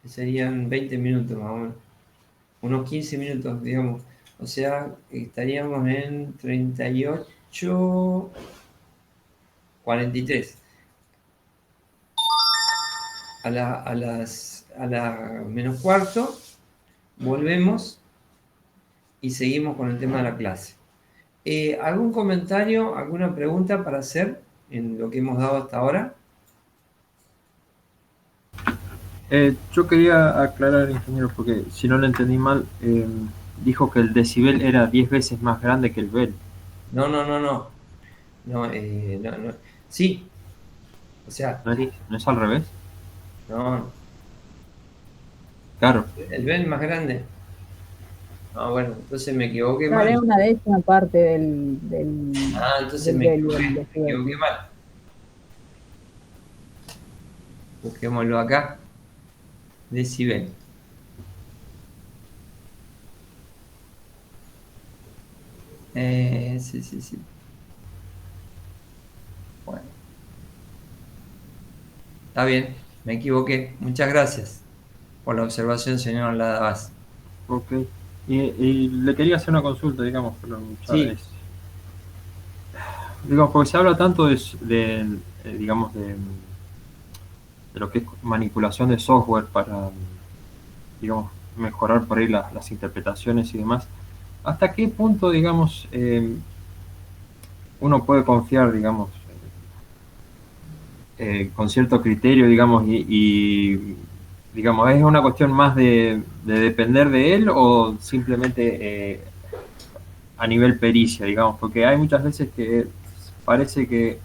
S1: que serían 20 minutos más o menos, unos 15 minutos, digamos. O sea, estaríamos en 38, 43. A la menos cuarto, volvemos y seguimos con el tema de la clase. ¿Algún comentario, alguna pregunta para hacer en lo que hemos dado hasta ahora?
S5: Yo quería aclarar, ingeniero, porque si no lo entendí mal, dijo que el decibel era 10 veces más grande que el bel.
S1: No. No. Sí, o sea,
S5: ¿No es al revés?
S1: no,
S5: Claro.
S1: el bel más grande. Ah, bueno, entonces me equivoqué
S4: Claro, es
S1: mal.
S4: una décima parte
S1: Entonces
S4: del
S1: me
S4: del
S1: equivoqué mal. Busquémoslo acá. Decibel. Sí. Bueno. Está bien, me equivoqué. Muchas gracias por la observación, señor Ladavaz.
S5: Ok. Y le quería hacer una consulta, digamos, pero ya
S1: Sí.
S5: digamos, porque se habla tanto digamos, de lo que es manipulación de software para, digamos, mejorar por ahí las interpretaciones y demás. ¿Hasta qué punto, digamos, uno puede confiar, digamos, con cierto criterio, digamos, digamos, es una cuestión más de depender de él o simplemente a nivel pericia, digamos, porque hay muchas veces que parece que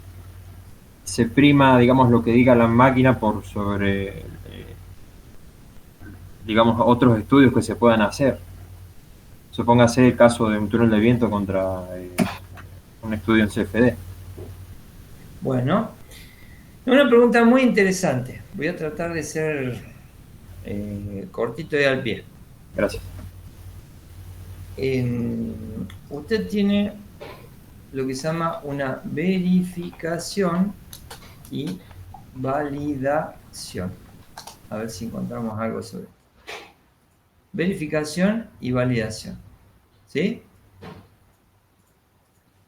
S5: se prima, digamos, lo que diga la máquina por sobre, digamos, otros estudios que se puedan hacer. Supóngase el caso de un túnel de viento contra un estudio en CFD.
S1: Bueno, una pregunta muy interesante. Voy a tratar de ser cortito y al pie.
S5: Gracias.
S1: Usted tiene lo que se llama una verificación y validación. A ver si encontramos algo sobre esto. Verificación y validación. ¿Sí?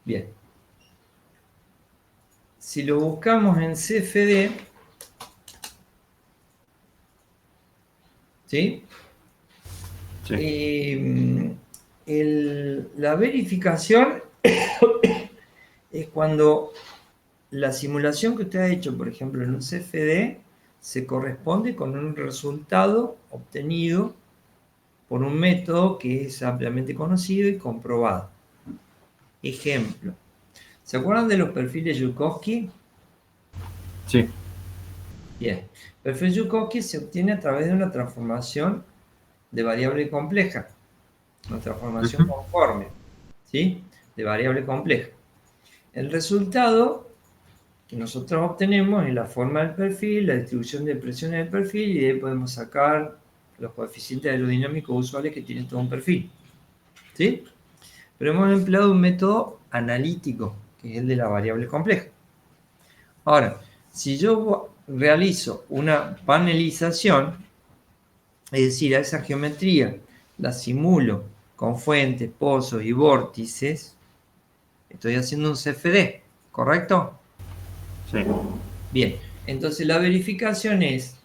S1: Bien. Si lo buscamos en CFD, ¿sí?
S5: Sí.
S1: La verificación es cuando la simulación que usted ha hecho, por ejemplo, en un CFD, se corresponde con un resultado obtenido por un método que es ampliamente conocido y comprobado. Ejemplo. ¿Se acuerdan de los perfiles Yukovsky?
S5: Sí.
S1: Bien. El perfil Yukovsky se obtiene a través de una transformación de variable compleja. Una transformación conforme. ¿Sí? De variable compleja. El resultado que nosotros obtenemos es la forma del perfil, la distribución de presiones del perfil, y de ahí podemos sacar los coeficientes aerodinámicos usuales que tiene todo un perfil. ¿Sí? Pero hemos empleado un método analítico, que es el de la variable compleja. Ahora, si yo realizo una panelización, es decir, a esa geometría la simulo con fuentes, pozos y vórtices, estoy haciendo un CFD, ¿correcto?
S5: Sí.
S1: Bien, entonces la verificación es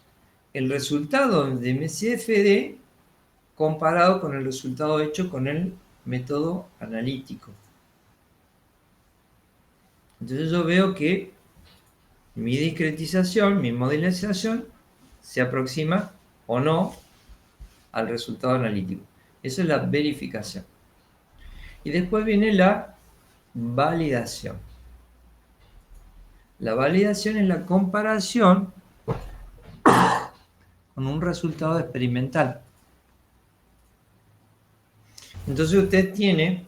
S1: el resultado de mi CFD comparado con el resultado hecho con el método analítico. Entonces yo veo que mi discretización, mi modelización, se aproxima o no al resultado analítico. Eso es la verificación. Y después viene la validación. La validación es la comparación con un resultado experimental. Entonces usted tiene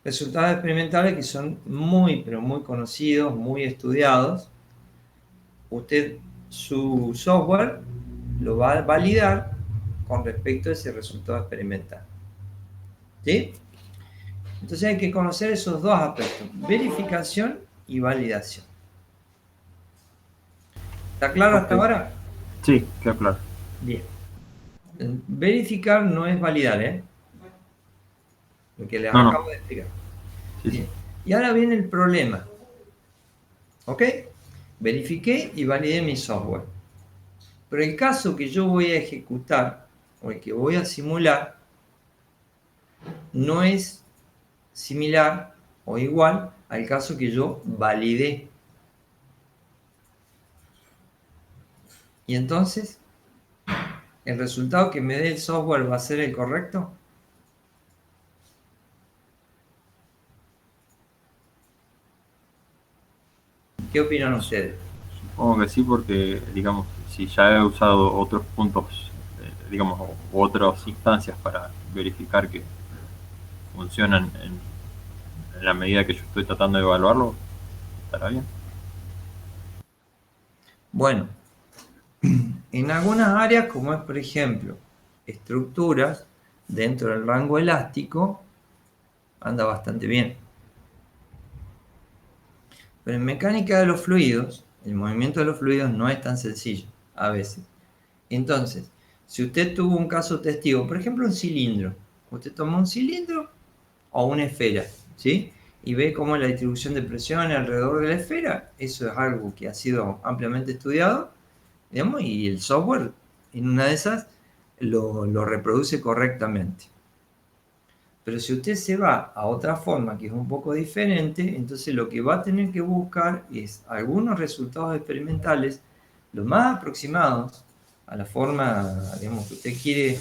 S1: resultados experimentales que son muy, pero muy conocidos, muy estudiados. Usted, su software lo va a validar con respecto a ese resultado experimental. ¿Sí? Entonces hay que conocer esos dos aspectos, verificación y validación. ¿Está claro hasta ahora?
S5: Sí, queda claro.
S1: Bien. Verificar no es validar, ¿eh? Lo que les
S5: No.
S1: acabo de explicar.
S5: Sí,
S1: Bien.
S5: sí.
S1: Y ahora viene el problema. ¿Ok? Verifiqué y validé mi software. Pero el caso que yo voy a ejecutar o el que voy a simular no es similar o igual al caso que yo validé. Y entonces, ¿el resultado que me dé el software va a ser el correcto? ¿Qué opinan ustedes?
S5: Supongo que sí, porque, digamos, si ya he usado otros puntos, digamos, u otras instancias para verificar que funcionan en la medida que yo estoy tratando de evaluarlo, estará bien.
S1: Bueno, en algunas áreas, como es por ejemplo estructuras dentro del rango elástico, anda bastante bien. Pero en mecánica de los fluidos, el movimiento de los fluidos no es tan sencillo a veces. Entonces, si usted tuvo un caso testigo, por ejemplo un cilindro, usted toma un cilindro o una esfera, ¿sí? Y ve cómo es la distribución de presiones alrededor de la esfera, eso es algo que ha sido ampliamente estudiado, digamos, y el software en una de esas lo reproduce correctamente. Pero si usted se va a otra forma que es un poco diferente, entonces lo que va a tener que buscar es algunos resultados experimentales lo más aproximados a la forma, digamos, que usted quiere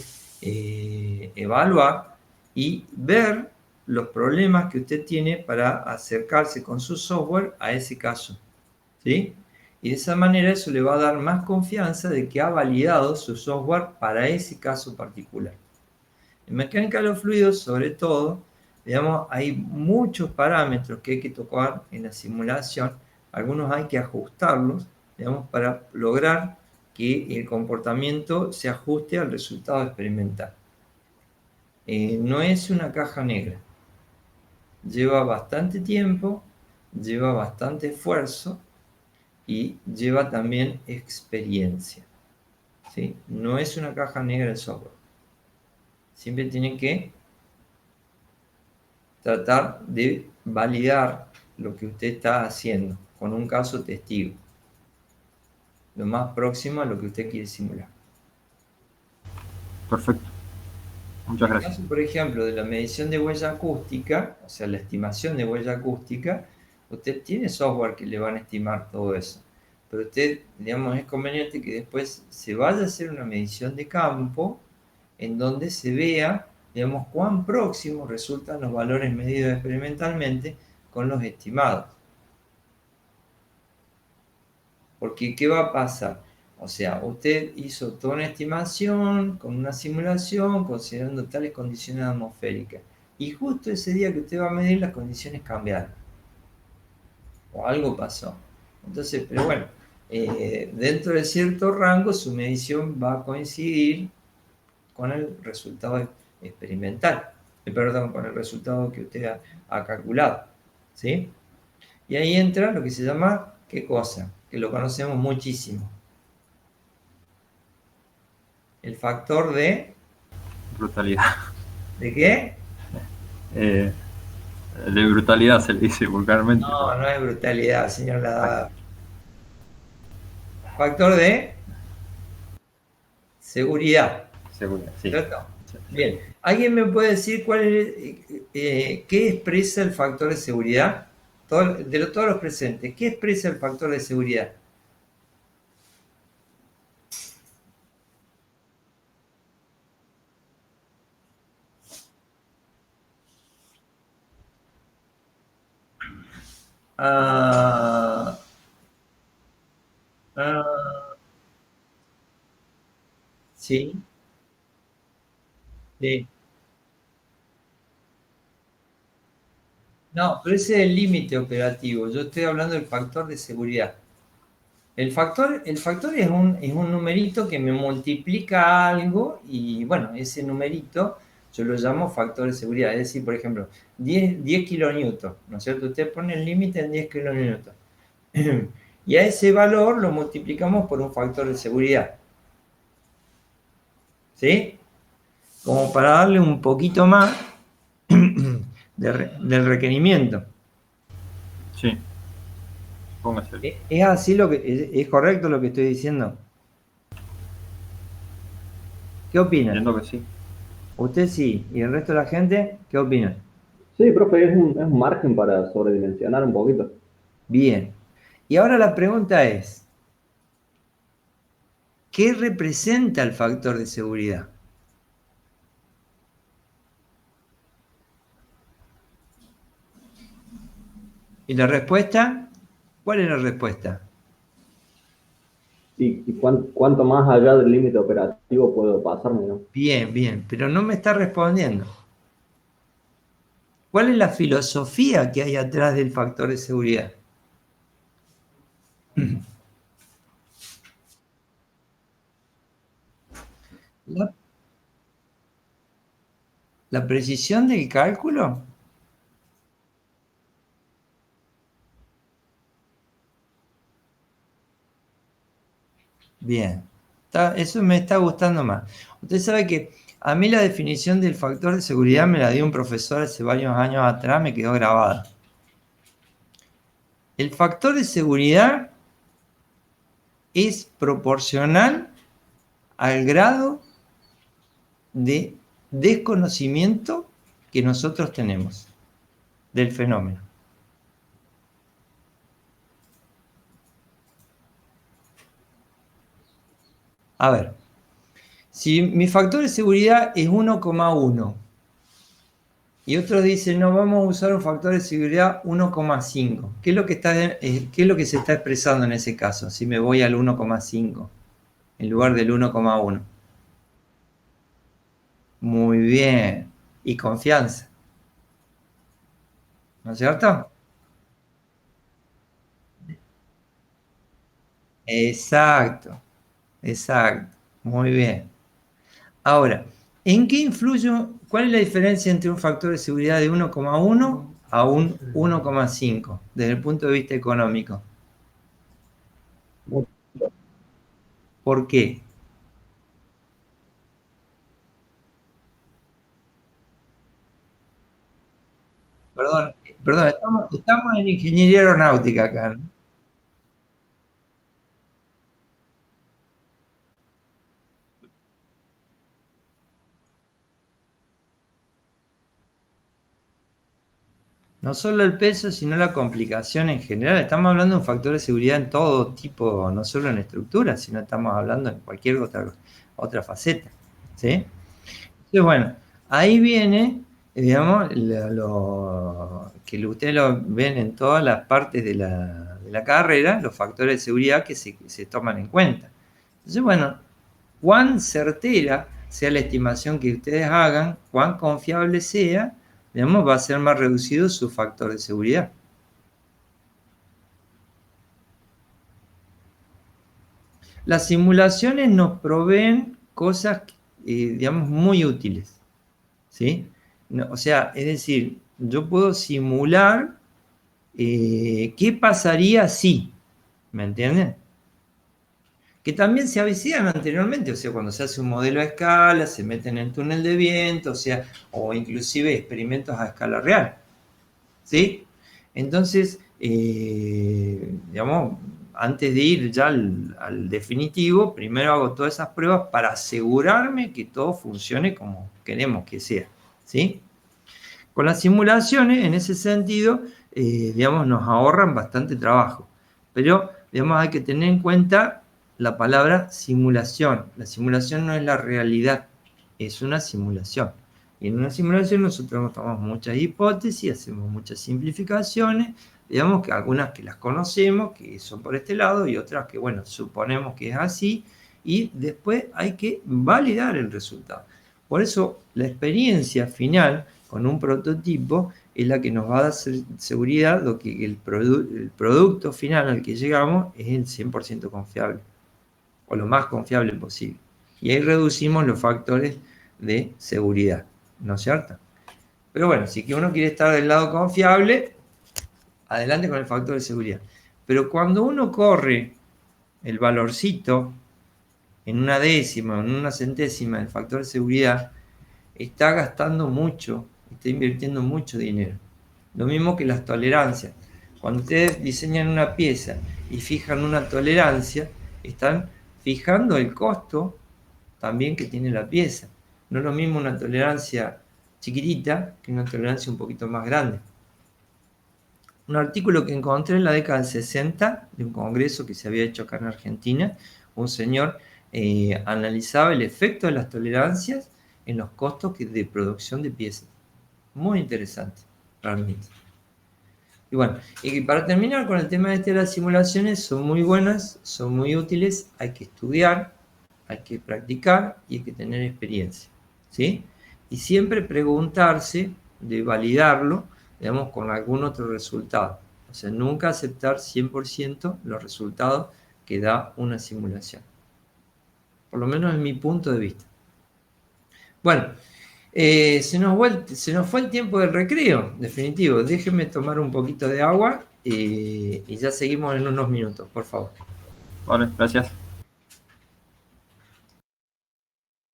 S1: evaluar y ver los problemas que usted tiene para acercarse con su software a ese caso, ¿sí? Y de esa manera eso le va a dar más confianza de que ha validado su software para ese caso particular. En mecánica de los fluidos, sobre todo, digamos, hay muchos parámetros que hay que tocar en la simulación. Algunos hay que ajustarlos, digamos, para lograr que el comportamiento se ajuste al resultado experimental. No es una caja negra. Lleva bastante tiempo, lleva bastante esfuerzo y lleva también experiencia. ¿Sí? No es una caja negra el software. Siempre tienen que tratar de validar lo que usted está haciendo con un caso testigo, lo más próximo a lo que usted quiere simular.
S5: Perfecto. Muchas
S1: En el
S5: gracias.
S1: caso, por ejemplo, de la medición de huella acústica, o sea, la estimación de huella acústica, usted tiene software que le van a estimar todo eso. Pero usted, digamos, es conveniente que después se vaya a hacer una medición de campo en donde se vea, digamos, cuán próximos resultan los valores medidos experimentalmente con los estimados. Porque, ¿qué va a pasar? O sea, usted hizo toda una estimación con una simulación considerando tales condiciones atmosféricas. Y justo ese día que usted va a medir, las condiciones cambiaron. O algo pasó. Entonces, pero bueno, dentro de cierto rango su medición va a coincidir con el resultado experimental. Perdón, con el resultado que usted ha calculado. ¿Sí? Y ahí entra lo que se llama, ¿qué cosa? Que lo conocemos muchísimo. El factor
S5: Brutalidad.
S1: ¿de qué?
S5: Eh, de brutalidad se le dice vulgarmente.
S1: No, no es brutalidad, señor Ladada. Factor de seguridad.
S5: Seguridad, sí.
S1: ¿Cierto? Bien. ¿Alguien me puede decir qué expresa el factor de seguridad? Todos los presentes, ¿qué expresa el factor de seguridad? Ah, ah, sí, sí. No, pero ese es el límite operativo. Yo estoy hablando del factor de seguridad. El factor es un numerito que me multiplica algo y bueno, ese numerito yo lo llamo factor de seguridad. Es decir, por ejemplo, 10 kilonewtons, ¿no es cierto? Usted pone el límite en 10 kilonewtons. Y a ese valor lo multiplicamos por un factor de seguridad. ¿Sí? Como para darle un poquito más del requerimiento.
S5: Sí. Póngase.
S1: ¿Es así es correcto lo que estoy diciendo? ¿Qué opinan?
S5: Entiendo que sí.
S1: Usted sí, y el resto de la gente, ¿qué opinan?
S8: Sí, profe, es un margen para sobredimensionar un poquito.
S1: Bien. Y ahora la pregunta es, ¿qué representa el factor de seguridad? ¿Y la respuesta? ¿Cuál es la respuesta?
S8: Y cuánto más allá del límite operativo puedo pasarme, ¿no?
S1: Bien, bien, pero no me está respondiendo. ¿Cuál es la filosofía que hay atrás del factor de seguridad? ¿La precisión del cálculo? Bien, eso me está gustando más. Usted sabe que a mí la definición del factor de seguridad me la dio un profesor hace varios años atrás, me quedó grabada. El factor de seguridad es proporcional al grado de desconocimiento que nosotros tenemos del fenómeno. A ver, si mi factor de seguridad es 1,1 y otros dicen, no, vamos a usar un factor de seguridad 1,5, ¿qué es lo que se está expresando en ese caso? Si me voy al 1,5 en lugar del 1,1. Muy bien. Y confianza. ¿No es cierto? Exacto. Exacto, muy bien. Ahora, ¿en qué influye, cuál es la diferencia entre un factor de seguridad de 1,1 a un 1,5 desde el punto de vista económico? ¿Por qué? Perdón, perdón, estamos en ingeniería aeronáutica acá, ¿no? No solo el peso, sino la complicación en general. Estamos hablando de un factor de seguridad en todo tipo, no solo en estructura, sino estamos hablando en cualquier otra faceta. ¿Sí? Entonces, bueno, ahí viene, digamos, que ustedes lo ven en todas las partes de la carrera, los factores de seguridad que se toman en cuenta. Entonces, bueno, cuán certera sea la estimación que ustedes hagan, cuán confiable sea, digamos, va a ser más reducido su factor de seguridad. Las simulaciones nos proveen cosas, digamos, muy útiles, ¿sí? No, o sea, es decir, yo puedo simular qué pasaría si, ¿me entienden? Que también se hacían anteriormente, o sea, cuando se hace un modelo a escala, se mete en el túnel de viento, o sea, o inclusive experimentos a escala real, ¿sí? Entonces, digamos, antes de ir ya al definitivo, primero hago todas esas pruebas para asegurarme que todo funcione como queremos que sea, ¿sí? Con las simulaciones, en ese sentido, digamos, nos ahorran bastante trabajo, pero, digamos, hay que tener en cuenta la palabra simulación. La simulación no es la realidad, es una simulación. Y en una simulación nosotros tomamos muchas hipótesis, hacemos muchas simplificaciones, digamos que algunas que las conocemos, que son por este lado, y otras que, bueno, suponemos que es así, y después hay que validar el resultado. Por eso la experiencia final con un prototipo es la que nos va a dar seguridad de que el producto final al que llegamos es el 100% confiable, o lo más confiable posible. Y ahí reducimos los factores de seguridad, ¿no es cierto? Pero bueno, si uno quiere estar del lado confiable, adelante con el factor de seguridad. Pero cuando uno corre el valorcito en una décima o en una centésima del factor de seguridad, está gastando mucho, está invirtiendo mucho dinero. Lo mismo que las tolerancias. Cuando ustedes diseñan una pieza y fijan una tolerancia, están fijando el costo también que tiene la pieza. No es lo mismo una tolerancia chiquitita que una tolerancia un poquito más grande. Un artículo que encontré en la década del 60 de un congreso que se había hecho acá en Argentina, un señor analizaba el efecto de las tolerancias en los costos de producción de piezas. Muy interesante, realmente. Y bueno, y para terminar con el tema de las simulaciones, son muy buenas, son muy útiles, hay que estudiar, hay que practicar y hay que tener experiencia, ¿sí? Y siempre preguntarse de validarlo, digamos, con algún otro resultado. O sea, nunca aceptar 100% los resultados que da una simulación. Por lo menos en mi punto de vista. Bueno, se nos fue el tiempo del recreo, definitivo. Déjenme tomar un poquito de agua y ya seguimos en unos minutos, por favor.
S5: Vale, gracias.